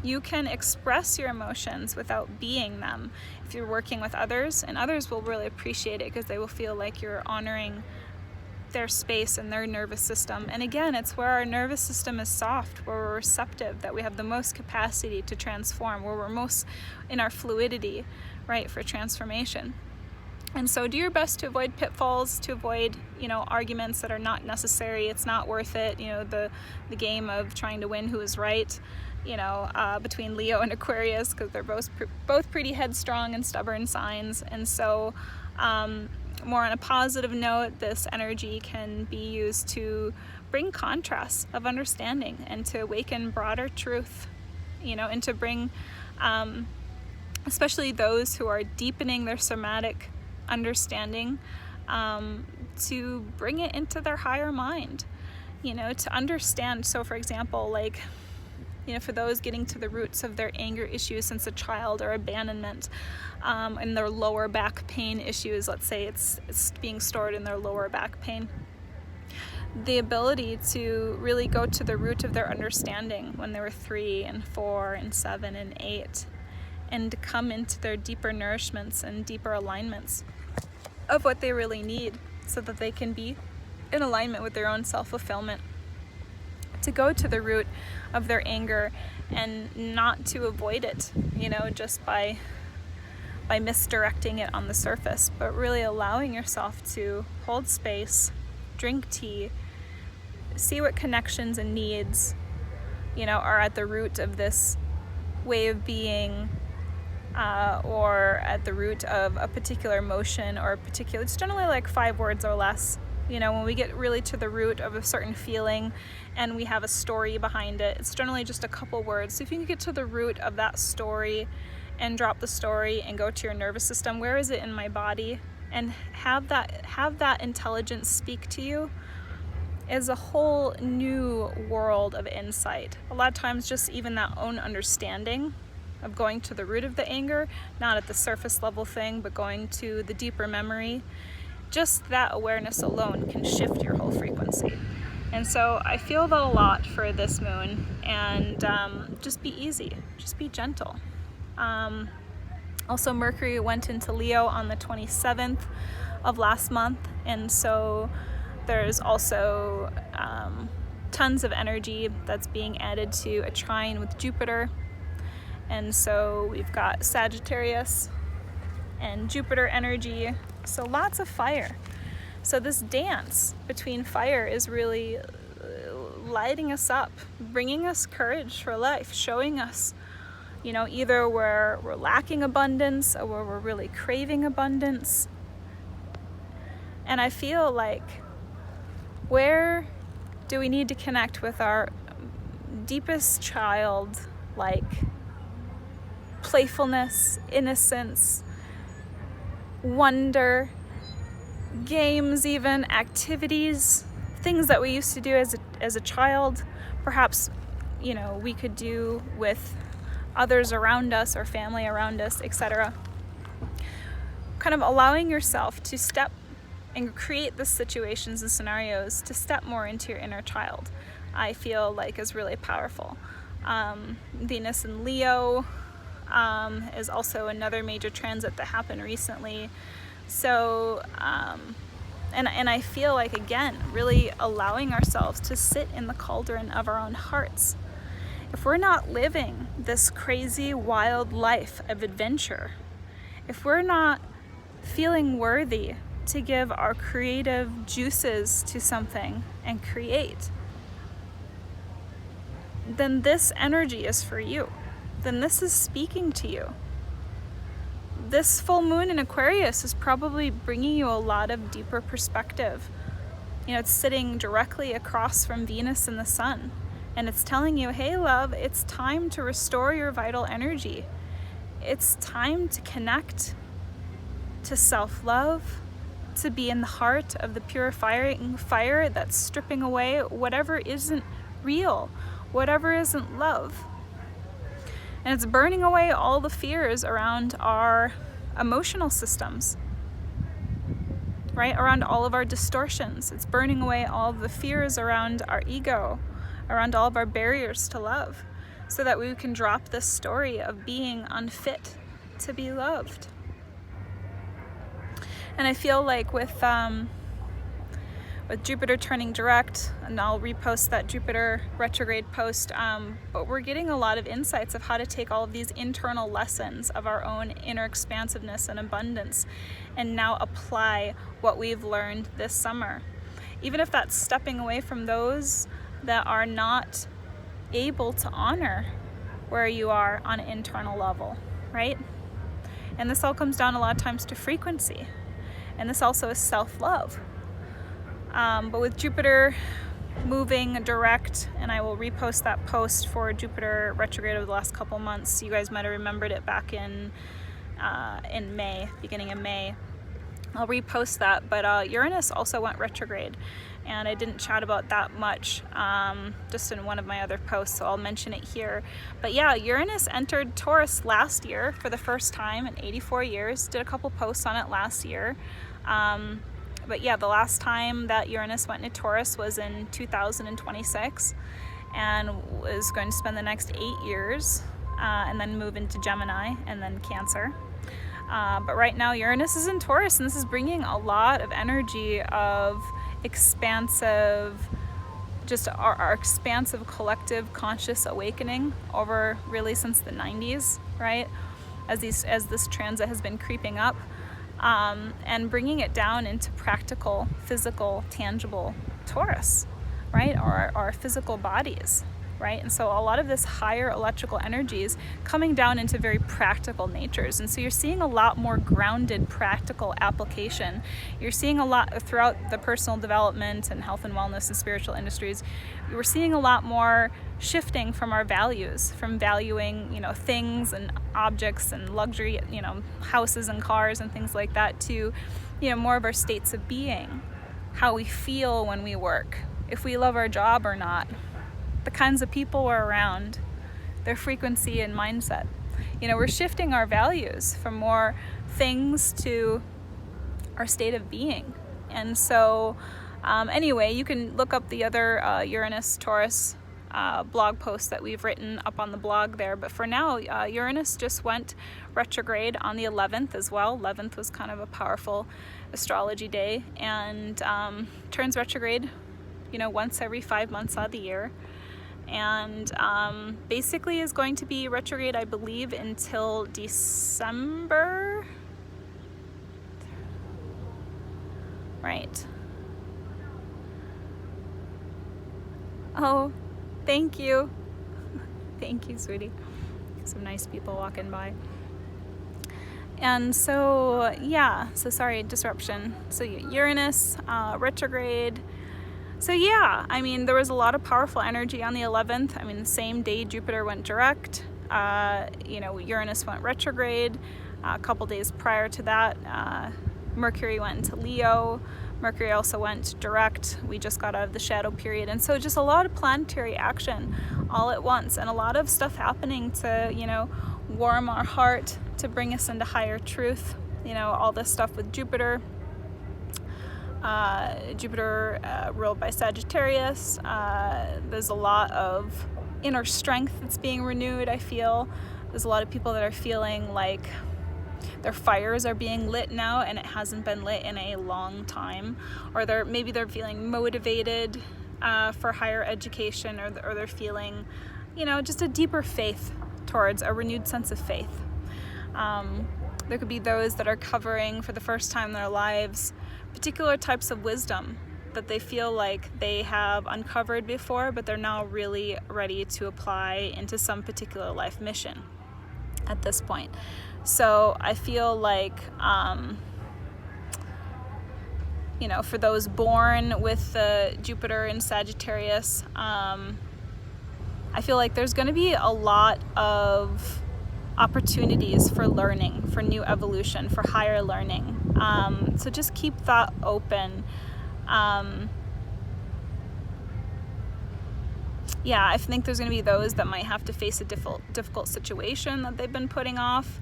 You can express your emotions without being them if you're working with others, and others will really appreciate it because they will feel like you're honoring their space and their nervous system. And again, it's where our nervous system is soft, where we're receptive, that we have the most capacity to transform, where we're most in our fluidity, right, for transformation. And so do your best to avoid pitfalls, to avoid, arguments that are not necessary. It's not worth it, the game of trying to win who is right, between Leo and Aquarius, because they're both pretty headstrong and stubborn signs. And so more on a positive note, this energy can be used to bring contrasts of understanding and to awaken broader truth, and to bring, especially those who are deepening their somatic understanding, to bring it into their higher mind, to understand. So for example, like, for those getting to the roots of their anger issues since a child, or abandonment, and their lower back pain issues, let's say it's being stored in their lower back pain, the ability to really go to the root of their understanding when they were 3 and 4 and 7 and 8, and to come into their deeper nourishments and deeper alignments of what they really need so that they can be in alignment with their own self-fulfillment. To go to the root of their anger and not to avoid it, just by misdirecting it on the surface, but really allowing yourself to hold space, drink tea, see what connections and needs, are at the root of this way of being, or at the root of a particular emotion or a particular, it's generally like 5 words or less. When we get really to the root of a certain feeling and we have a story behind it, it's generally just a couple words. So if you can get to the root of that story and drop the story and go to your nervous system. Where is it in my body? And have that intelligence speak to you is a whole new world of insight. A lot of times just even that own understanding of going to the root of the anger, not at the surface level thing, but going to the deeper memory, just that awareness alone can shift your whole frequency. And so I feel that a lot for this moon, and just be easy, just be gentle. Also, Mercury went into Leo on the 27th of last month, and so there's also tons of energy that's being added to a trine with Jupiter. And so we've got Sagittarius and Jupiter energy, so lots of fire. So this dance between fire is really lighting us up, bringing us courage for life, showing us, you know, either where we're lacking abundance or where we're really craving abundance. And I feel like, where do we need to connect with our deepest child, like playfulness, innocence, wonder, games, even activities, things that we used to do as a child, perhaps, you know, we could do with others around us or family around us, etc. Kind of allowing yourself to step and create the situations and scenarios to step more into your inner child, I feel like is really powerful. Venus in Leo is also another major transit that happened recently. So, and I feel like, again, really allowing ourselves to sit in the cauldron of our own hearts. If we're not living this crazy, wild life of adventure, if we're not feeling worthy to give our creative juices to something and create, then this energy is for you. Then this is speaking to you. This full moon in Aquarius is probably bringing you a lot of deeper perspective. You know, it's sitting directly across from Venus and the Sun, and it's telling you, hey love, it's time to restore your vital energy. It's time to connect to self-love, to be in the heart of the purifying fire that's stripping away whatever isn't real, whatever isn't love. And it's burning away all the fears around our emotional systems, right? Around all of our distortions. It's burning away all of the fears around our ego, around all of our barriers to love, so that we can drop this story of being unfit to be loved. And I feel like with Jupiter turning direct, and I'll repost that Jupiter retrograde post, but we're getting a lot of insights of how to take all of these internal lessons of our own inner expansiveness and abundance and now apply what we've learned this summer. Even if that's stepping away from those that are not able to honor where you are on an internal level, right? And this all comes down a lot of times to frequency. And this also is self-love. But with Jupiter moving direct, and I will repost that post for Jupiter retrograde over the last couple months. You guys might have remembered it back in May, beginning of May. I'll repost that, but Uranus also went retrograde, and I didn't chat about that much just in one of my other posts, so I'll mention it here. But yeah, Uranus entered Taurus last year for the first time in 84 years. Did a couple posts on it last year. But yeah, the last time that Uranus went into Taurus was in 2026, and is going to spend the next 8 years and then move into Gemini and then Cancer. But right now Uranus is in Taurus, and this is bringing a lot of energy of expansive, just our expansive collective conscious awakening over really since the 90s, right? As this transit has been creeping up. And bringing it down into practical, physical, tangible Taurus, right? Or our physical bodies. right? And so a lot of this higher electrical energy is coming down into very practical natures. And so you're seeing a lot more grounded practical application. You're seeing a lot throughout the personal development and health and wellness and spiritual industries. We're seeing a lot more shifting from our values, from valuing, you know, things and objects and luxury, you know, houses and cars and things like that, to, you know, more of our states of being, how we feel when we work, if we love our job or not, the kinds of people we're around, their frequency and mindset. You know, we're shifting our values from more things to our state of being. And so anyway, you can look up the other Uranus Taurus blog posts that we've written up on the blog there. But for now, Uranus just went retrograde on the 11th as well. 11th was kind of a powerful astrology day, and turns retrograde, you know, once every 5 months out of the year. And basically is going to be retrograde, I believe, until December. Right. Oh, thank you. Thank you, sweetie. Some nice people walking by. And so, yeah, so sorry, disruption. So Uranus, retrograde. So yeah, I mean, there was a lot of powerful energy on the 11th. I mean, the same day Jupiter went direct, you know, Uranus went retrograde. A couple days prior to that, Mercury went into Leo. Mercury also went direct. We just got out of the shadow period. And so just a lot of planetary action all at once, and a lot of stuff happening to, you know, warm our heart, to bring us into higher truth. You know, all this stuff with Jupiter. Jupiter ruled by Sagittarius. There's a lot of inner strength that's being renewed, I feel. There's a lot of people that are feeling like their fires are being lit now, and it hasn't been lit in a long time. Or maybe they're feeling motivated for higher education, or they're feeling, you know, just a deeper faith towards a renewed sense of faith. There could be those that are covering for the first time in their lives particular types of wisdom that they feel like they have uncovered before, but they're now really ready to apply into some particular life mission at this point. So I feel like, you know, for those born with Jupiter in Sagittarius, I feel like there's going to be a lot of opportunities for learning, for new evolution, for higher learning. So just keep that open. Yeah, I think there's going to be those that might have to face a difficult situation that they've been putting off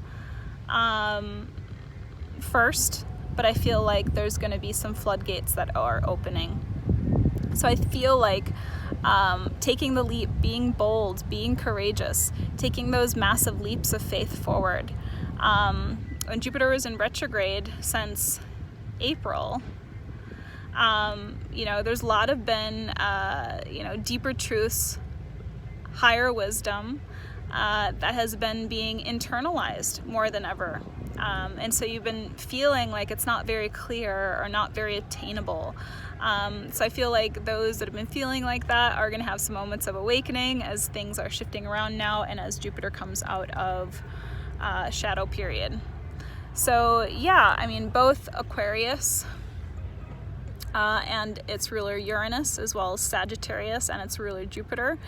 first, but I feel like there's going to be some floodgates that are opening. So I feel like taking the leap, being bold, being courageous, taking those massive leaps of faith forward. When Jupiter was in retrograde since April, you know, there's a lot of been, you know, deeper truths, higher wisdom that has been being internalized more than ever. And so you've been feeling like it's not very clear or not very attainable. So I feel like those that have been feeling like that are going to have some moments of awakening as things are shifting around now, and as Jupiter comes out of shadow period. So yeah, I mean, both Aquarius and its ruler Uranus, as well as Sagittarius and its ruler Jupiter,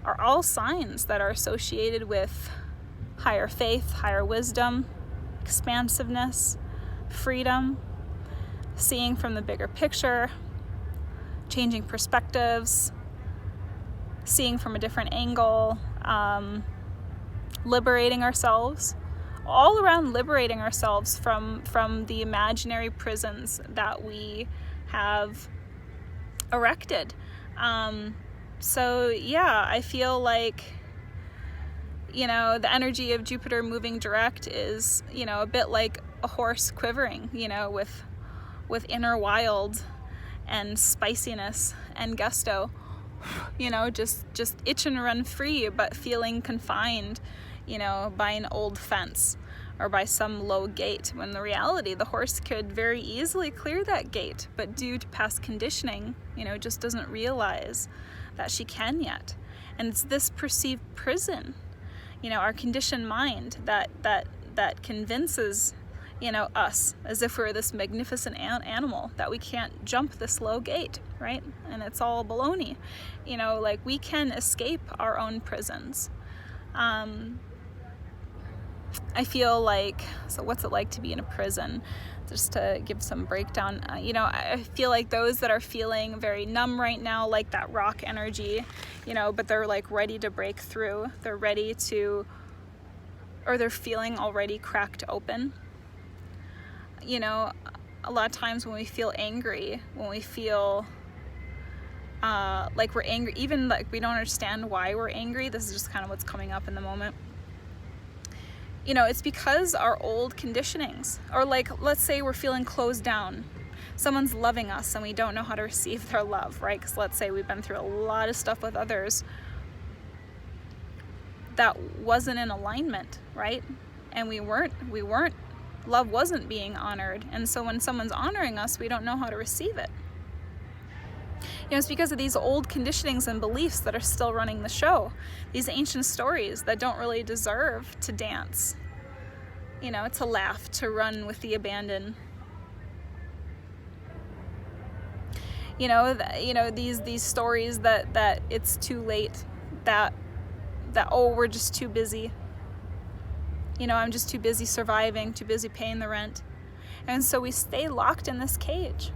are all signs that are associated with higher faith, higher wisdom, expansiveness, freedom, seeing from the bigger picture, changing perspectives, seeing from a different angle, liberating ourselves, all around liberating ourselves from the imaginary prisons that we have erected. So yeah, I feel like, you know, the energy of Jupiter moving direct is, you know, a bit like a horse quivering, you know, with inner wild and spiciness and gusto, you know, just itching to run free, but feeling confined, you know, by an old fence or by some low gate, when the reality, the horse could very easily clear that gate, but due to past conditioning, you know, just doesn't realize that she can yet. And it's this perceived prison, you know, our conditioned mind that convinces, you know, us as if we're this magnificent animal, that we can't jump this low gate, right? And it's all baloney. You know, like, we can escape our own prisons. I feel like, so what's it like to be in a prison? Just to give some breakdown, you know, I feel like those that are feeling very numb right now, like that rock energy, you know, but they're like ready to break through. They're ready to, or they're feeling already cracked open. You know, a lot of times when we feel angry, when we feel like we're angry, even like we don't understand why we're angry, this is just kind of what's coming up in the moment. You know, it's because our old conditionings, or like, let's say we're feeling closed down. Someone's loving us and we don't know how to receive their love, right? Because let's say we've been through a lot of stuff with others that wasn't in alignment, right? And we weren't, love wasn't being honored. And so when someone's honoring us, we don't know how to receive it. You know, it's because of these old conditionings and beliefs that are still running the show. These ancient stories that don't really deserve to dance. You know, to laugh, to run with the abandoned. You know, these stories that it's too late, that oh, we're just too busy. You know, I'm just too busy surviving, too busy paying the rent. And so we stay locked in this cage.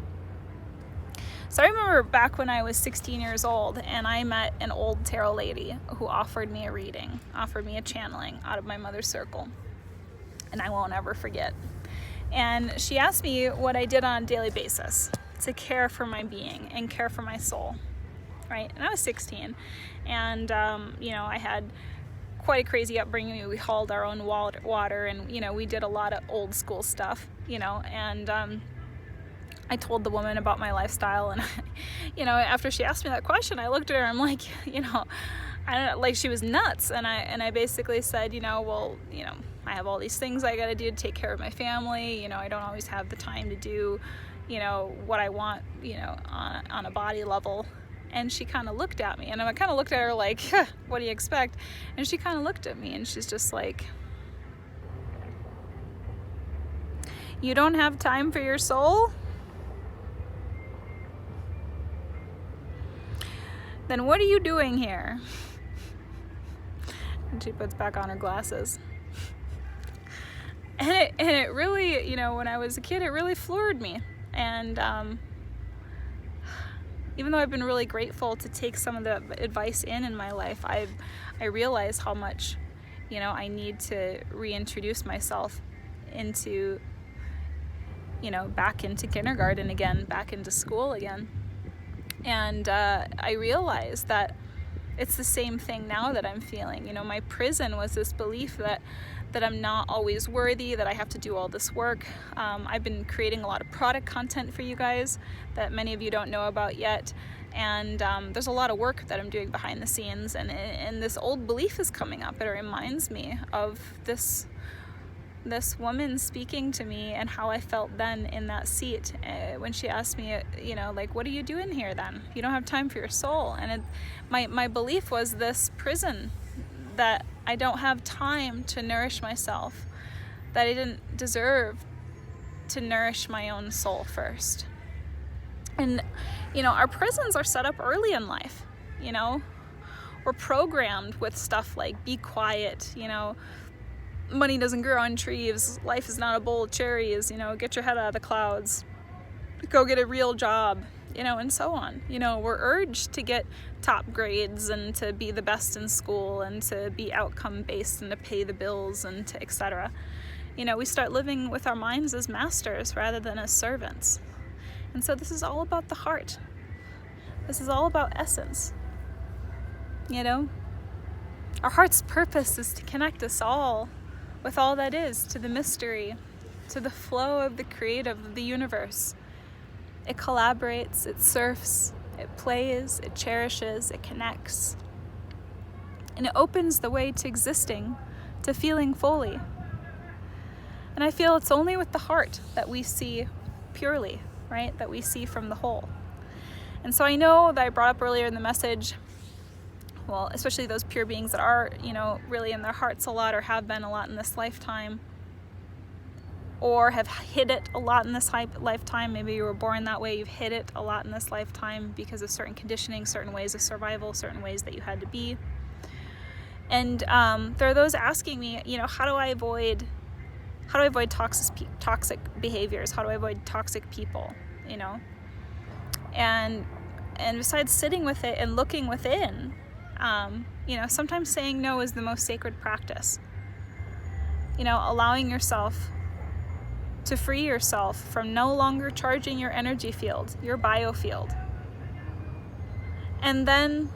So I remember back when I was 16 years old and I met an old tarot lady who offered me a reading, offered me a channeling out of my mother's circle. And I won't ever forget. And she asked me what I did on a daily basis to care for my being and care for my soul, right? And I was 16 and, you know, I had quite a crazy upbringing. We hauled our own water and, you know, we did a lot of old school stuff, you know, and I told the woman about my lifestyle, and you know, after she asked me that question, I looked at her, I'm like, you know, I don't know, like she was nuts. And I basically said, you know, well, you know, I have all these things I gotta do to take care of my family, you know, I don't always have the time to do, you know, what I want, you know, on a body level. And she kind of looked at me, and I kind of looked at her like, what do you expect? And she kind of looked at me and she's just like, you don't have time for your soul? Then what are you doing here? And she puts back on her glasses. And it really, you know, when I was a kid, it really floored me. And even though I've been really grateful to take some of the advice in my life, I realize how much, you know, I need to reintroduce myself into, you know, back into kindergarten again, back into school again. And I realized that it's the same thing now that I'm feeling. You know, my prison was this belief that I'm not always worthy, that I have to do all this work. I've been creating a lot of product content for you guys that many of you don't know about yet. And there's a lot of work that I'm doing behind the scenes. And this old belief is coming up. It reminds me of this woman speaking to me and how I felt then in that seat when she asked me, you know, like, what are you doing here then? You don't have time for your soul. And my belief was this prison, that I don't have time to nourish myself, that I didn't deserve to nourish my own soul first. And, you know, our prisons are set up early in life, you know. We're programmed with stuff like be quiet, you know, money doesn't grow on trees, life is not a bowl of cherries, you know, get your head out of the clouds, go get a real job, you know, and so on. You know, we're urged to get top grades and to be the best in school and to be outcome based and to pay the bills and to etc. You know, we start living with our minds as masters rather than as servants. And so this is all about the heart. This is all about essence. You know, our heart's purpose is to connect us all with all that is, to the mystery, to the flow of the creative of the universe. It collaborates, it surfs, it plays, it cherishes, it connects. And it opens the way to existing, to feeling fully. And I feel it's only with the heart that we see purely, right? That we see from the whole. And so I know that I brought up earlier in the message well, especially those pure beings that are, you know, really in their hearts a lot, or have been a lot in this lifetime, or have hid it a lot in this lifetime. Maybe you were born that way, you've hid it a lot in this lifetime because of certain conditioning, certain ways of survival, certain ways that you had to be. And there are those asking me, you know, how do I avoid toxic behaviors? How do I avoid toxic people, you know? And besides sitting with it and looking within, you know, sometimes saying no is the most sacred practice. You know, allowing yourself to free yourself from no longer charging your energy field, your biofield. And then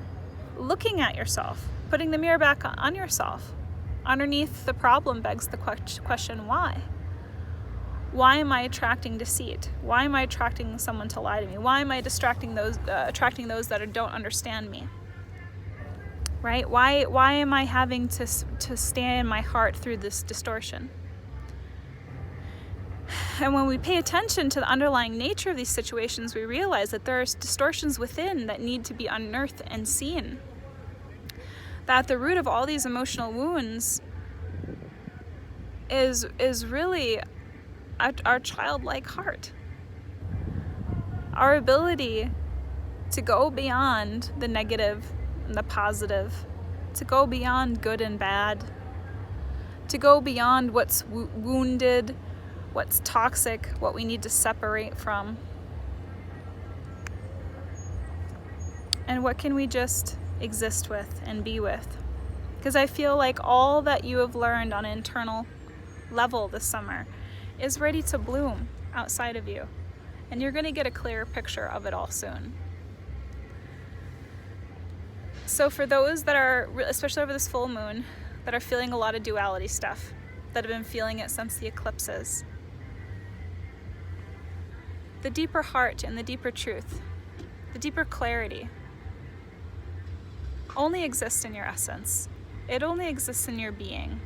looking at yourself, putting the mirror back on yourself. Underneath the problem begs the question, why? Why am I attracting deceit? Why am I attracting someone to lie to me? Why am I attracting those that don't understand me? Right? Why am I having to stay in my heart through this distortion? And when we pay attention to the underlying nature of these situations, we realize that there are distortions within that need to be unearthed and seen. That at the root of all these emotional wounds is really our childlike heart. Our ability to go beyond the negative and the positive, to go beyond good and bad, to go beyond what's wounded, what's toxic, what we need to separate from. And what can we just exist with and be with? Because I feel like all that you have learned on an internal level this summer is ready to bloom outside of you. And you're going to get a clearer picture of it all soon. So for those that are, especially over this full moon, that are feeling a lot of duality stuff, that have been feeling it since the eclipses, the deeper heart and the deeper truth, the deeper clarity, only exists in your essence. It only exists in your being.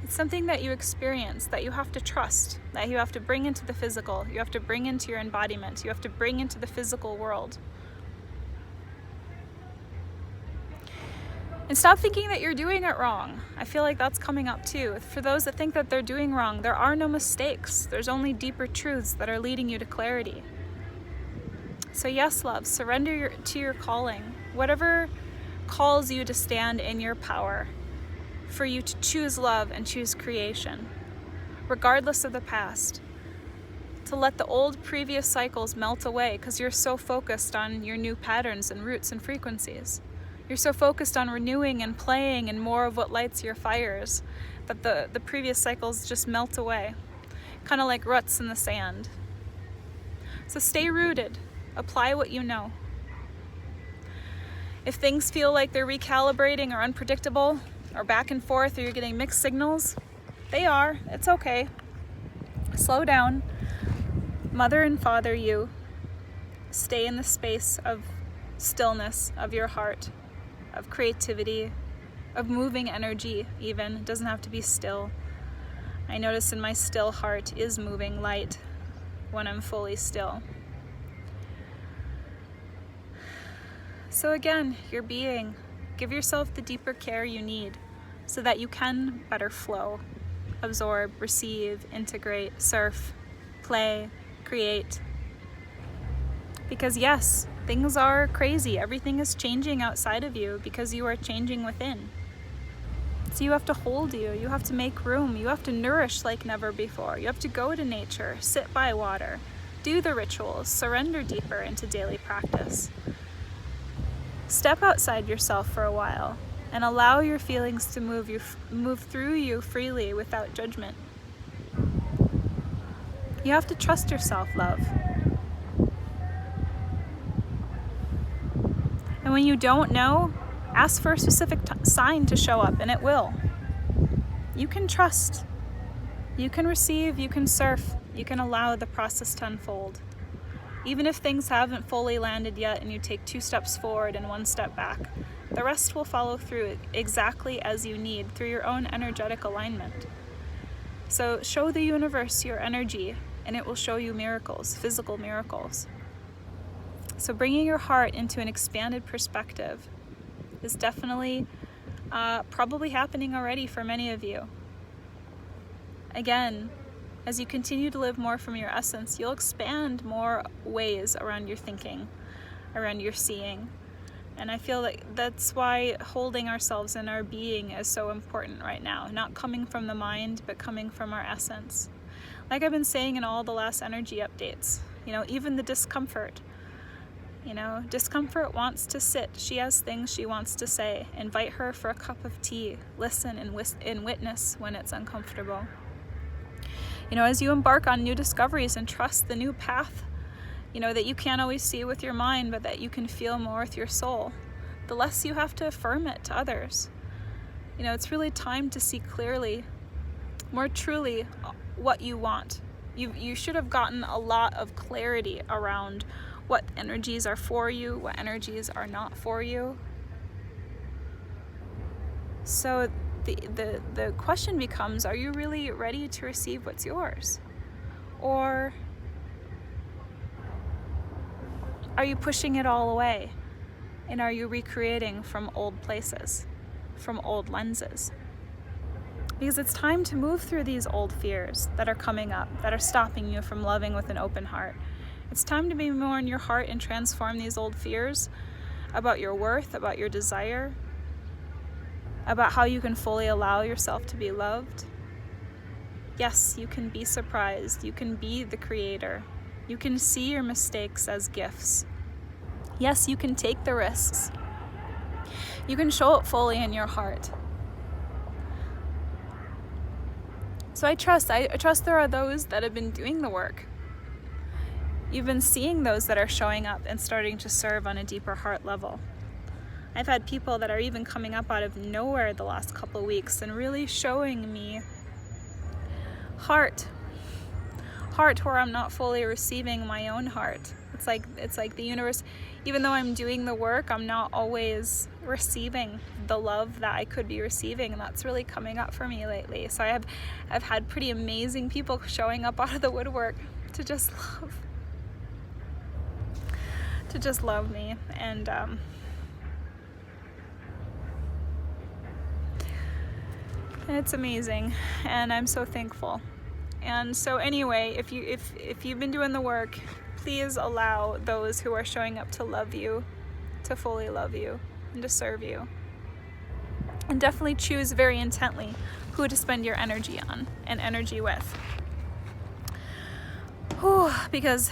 It's something that you experience, that you have to trust, that you have to bring into the physical, you have to bring into your embodiment, you have to bring into the physical world. And stop thinking that you're doing it wrong. I feel like that's coming up too. For those that think that they're doing wrong, there are no mistakes. There's only deeper truths that are leading you to clarity. So yes, love, surrender to your calling. Whatever calls you to stand in your power, for you to choose love and choose creation, regardless of the past. To let the old previous cycles melt away because you're so focused on your new patterns and roots and frequencies. You're so focused on renewing and playing and more of what lights your fires that the previous cycles just melt away, kind of like ruts in the sand. So stay rooted. Apply what you know. If things feel like they're recalibrating or unpredictable or back and forth or you're getting mixed signals, they are. It's okay. Slow down. Mother and father you. Stay in the space of stillness of your heart, of creativity, of moving energy even. It doesn't have to be still. I notice in my still heart is moving light when I'm fully still. So again, your being, give yourself the deeper care you need so that you can better flow, absorb, receive, integrate, surf, play, create. Because yes, things are crazy. Everything is changing outside of you because you are changing within. So you have to hold you. You have to make room. You have to nourish like never before. You have to go to nature, sit by water, do the rituals, surrender deeper into daily practice. Step outside yourself for a while and allow your feelings to move through you freely without judgment. You have to trust yourself, love. And when you don't know, ask for a specific sign to show up, and it will. You can trust. You can receive, you can surf, you can allow the process to unfold. Even if things haven't fully landed yet and you take 2 steps forward and 1 step back, the rest will follow through exactly as you need through your own energetic alignment. So show the universe your energy and it will show you miracles, physical miracles. So bringing your heart into an expanded perspective, is definitely probably happening already for many of you. Again, as you continue to live more from your essence, you'll expand more ways around your thinking, around your seeing. And I feel like that's why holding ourselves in our being is so important right now. Not coming from the mind, but coming from our essence. Like I've been saying in all the last energy updates, even the discomfort. Discomfort wants to sit. She has things she wants to say. Invite her for a cup of tea. Listen and witness when it's uncomfortable. As you embark on new discoveries and trust the new path, that you can't always see with your mind, but that you can feel more with your soul, the less you have to affirm it to others. It's really time to see clearly, more truly, what you want. You should have gotten a lot of clarity around what energies are for you, what energies are not for you. So the question becomes, are you really ready to receive what's yours? Or are you pushing it all away? And are you recreating from old places, from old lenses? Because it's time to move through these old fears that are coming up, that are stopping you from loving with an open heart. It's time to be more in your heart and transform these old fears about your worth, about your desire, about how you can fully allow yourself to be loved. Yes, you can be surprised. You can be the creator. You can see your mistakes as gifts. Yes, you can take the risks. You can show it fully in your heart. So I trust there are those that have been doing the work. You've been seeing those that are showing up and starting to serve on a deeper heart level. I've had people that are even coming up out of nowhere the last couple of weeks and really showing me heart where I'm not fully receiving my own heart. It's like the universe, even though I'm doing the work, I'm not always receiving the love that I could be receiving, and that's really coming up for me lately. So I've had pretty amazing people showing up out of the woodwork to just love me, and it's amazing, and I'm so thankful. And so anyway, if you've been doing the work, please allow those who are showing up to love you, to fully love you, and to serve you. And definitely choose very intently who to spend your energy on and energy with. Because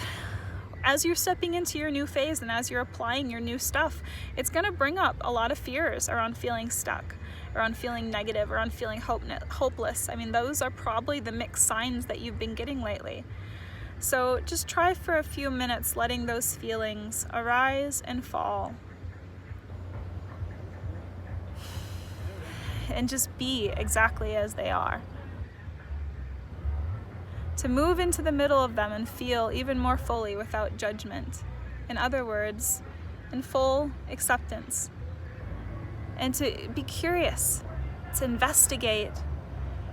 as you're stepping into your new phase and as you're applying your new stuff, it's going to bring up a lot of fears around feeling stuck, around feeling negative, around feeling hopeless. I mean, those are probably the mixed signs that you've been getting lately. So just try for a few minutes letting those feelings arise and fall. And just be exactly as they are. To move into the middle of them and feel even more fully without judgment. In other words, in full acceptance. And to be curious, to investigate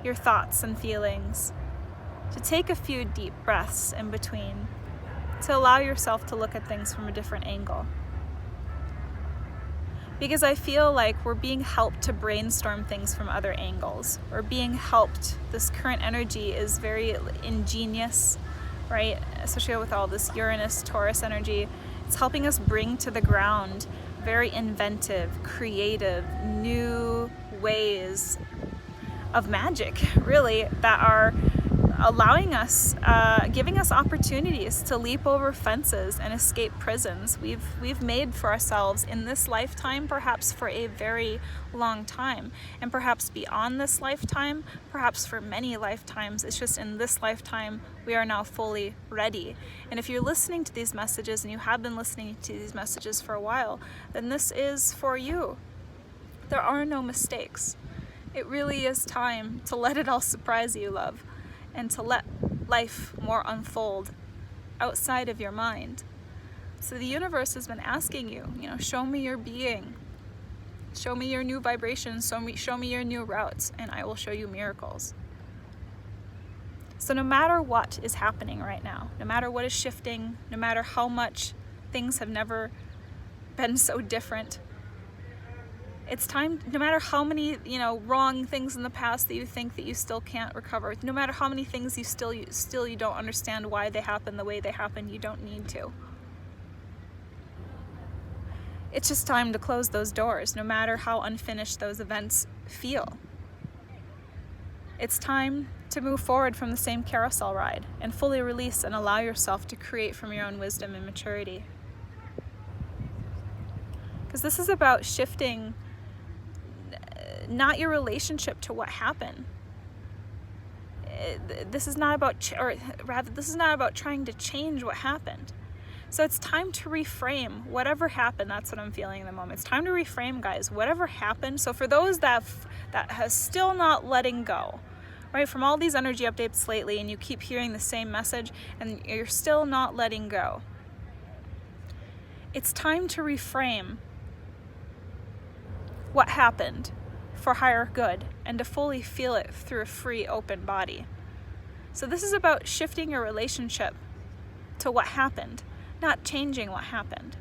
your thoughts and feelings, to take a few deep breaths in between, to allow yourself to look at things from a different angle. Because I feel like we're being helped to brainstorm things from other angles. We're being helped. This current energy is very ingenious, right? Especially with all this Uranus, Taurus energy. It's helping us bring to the ground very inventive, creative, new ways of magic, really, that are allowing us, giving us opportunities to leap over fences and escape prisons we've made for ourselves in this lifetime, perhaps for a very long time, and perhaps beyond this lifetime, perhaps for many lifetimes. It's just in this lifetime we are now fully ready. And if you're listening to these messages, and you have been listening to these messages for a while, then this is for you. There are no mistakes. It really is time to let it all surprise you, love, and to let life more unfold outside of your mind. So the universe has been asking you, show me your being, show me your new vibrations, show me your new routes, and I will show you miracles. So no matter what is happening right now, no matter what is shifting, no matter how much things have never been so different, It's time, no matter how many, wrong things in the past that you think that you still can't recover, no matter how many things you don't understand why they happen the way they happen, you don't need to. It's just time to close those doors, no matter how unfinished those events feel. It's time to move forward from the same carousel ride and fully release and allow yourself to create from your own wisdom and maturity. Because this is about shifting not your relationship to what happened. This is not about, this is not about trying to change what happened. So it's time to reframe whatever happened. That's what I'm feeling in the moment. It's time to reframe, guys, whatever happened. So for those that has still not letting go, right, from all these energy updates lately, and you keep hearing the same message and you're still not letting go, it's time to reframe what happened for higher good and to fully feel it through a free, open body. So this is about shifting your relationship to what happened, not changing what happened.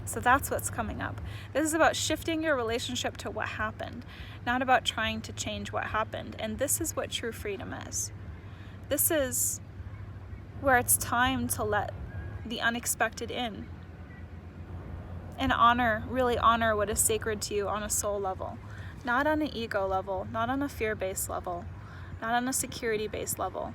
So that's what's coming up. This is about shifting your relationship to what happened, not about trying to change what happened. And this is what true freedom is. This is where it's time to let the unexpected in and really honor what is sacred to you on a soul level, not on an ego level, not on a fear-based level, not on a security-based level.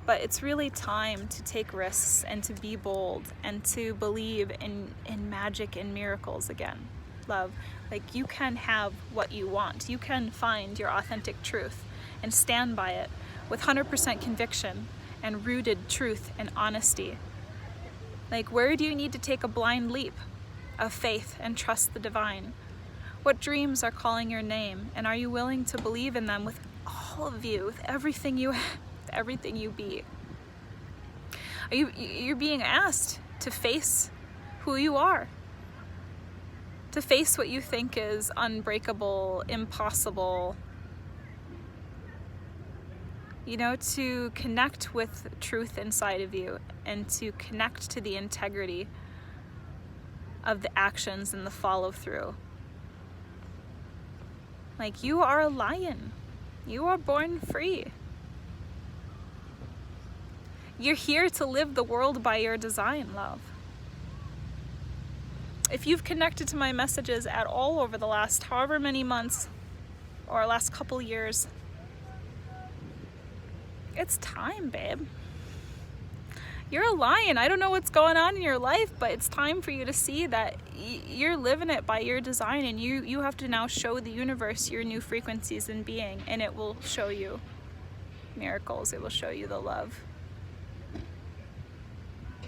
But it's really time to take risks and to be bold and to believe in magic and miracles again, love. Like, you can have what you want. You can find your authentic truth and stand by it with 100% conviction and rooted truth and honesty. Like, where do you need to take a blind leap of faith and trust the divine? What dreams are calling your name, and are you willing to believe in them with all of you, with everything you be? You're being asked to face who you are, to face what you think is unbreakable, impossible, to connect with truth inside of you and to connect to the integrity of the actions and the follow through. Like, you are a lion. You are born free. You're here to live the world by your design, love. If you've connected to my messages at all over the last however many months or last couple years, it's time, babe. You're a lion. I don't know what's going on in your life, but it's time for you to see that you're living it by your design, and you have to now show the universe your new frequencies and being, and it will show you miracles. It will show you the love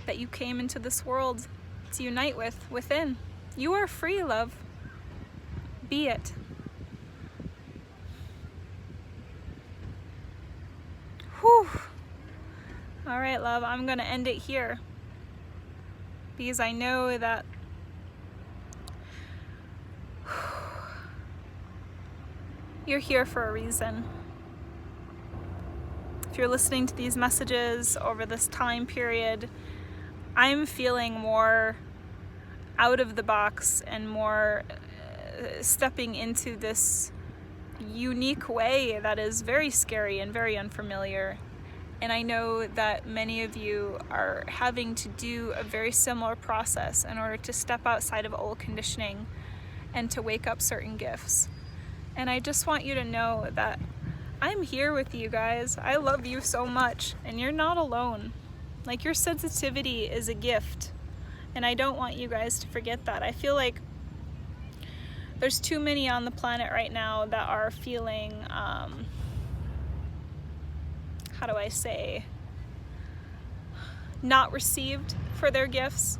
that you came into this world to unite within. You are free, love. Be it. Whew. All right, love, I'm gonna end it here because I know that you're here for a reason. If you're listening to these messages over this time period, I'm feeling more out of the box and more stepping into this unique way that is very scary and very unfamiliar. And I know that many of you are having to do a very similar process in order to step outside of old conditioning and to wake up certain gifts. And I just want you to know that I'm here with you guys. I love you so much, and you're not alone. Like, your sensitivity is a gift, and I don't want you guys to forget that. I feel like there's too many on the planet right now that are feeling, how do I say, not received for their gifts,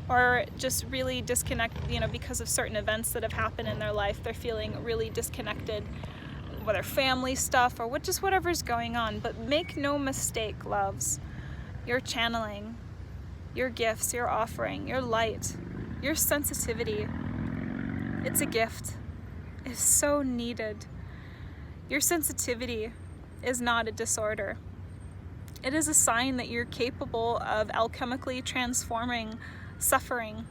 or just really disconnected, because of certain events that have happened in their life. They're feeling really disconnected, whether family stuff or just whatever's going on. But make no mistake, loves, your channeling, your gifts, your offering, your light, your sensitivity, it's a gift. It's so needed. Your sensitivity is not a disorder. It is a sign that you're capable of alchemically transforming suffering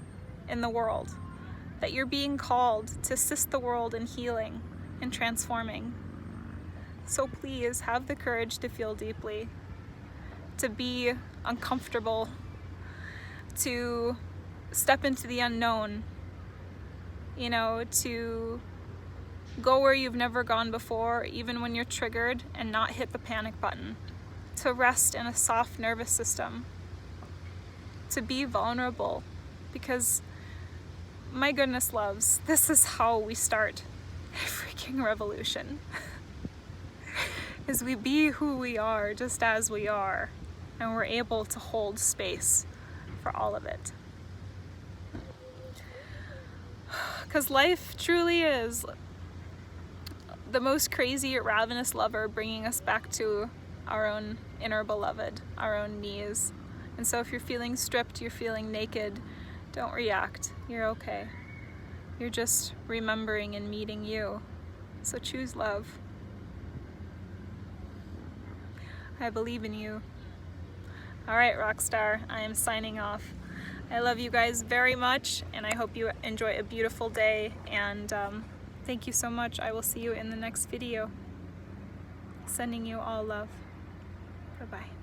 in the world that you're being called to assist the world in healing and transforming. So please have the courage to feel deeply, to be uncomfortable, to step into the unknown, you know, to go where you've never gone before, even when you're triggered, and not hit the panic button, to rest in a soft nervous system, to be vulnerable, because my goodness loves, this is how we start a freaking revolution. Is we be who we are just as we are, and we're able to hold space for all of it. Because life truly is the most crazy, ravenous lover, bringing us back to our own inner beloved, our own needs. And so if you're feeling stripped, you're feeling naked, don't react. You're okay. You're just remembering and meeting you. So choose love. I believe in you. All right, Rockstar, I am signing off. I love you guys very much, and I hope you enjoy a beautiful day, and thank you so much. I will see you in the next video. Sending you all love. Bye-bye.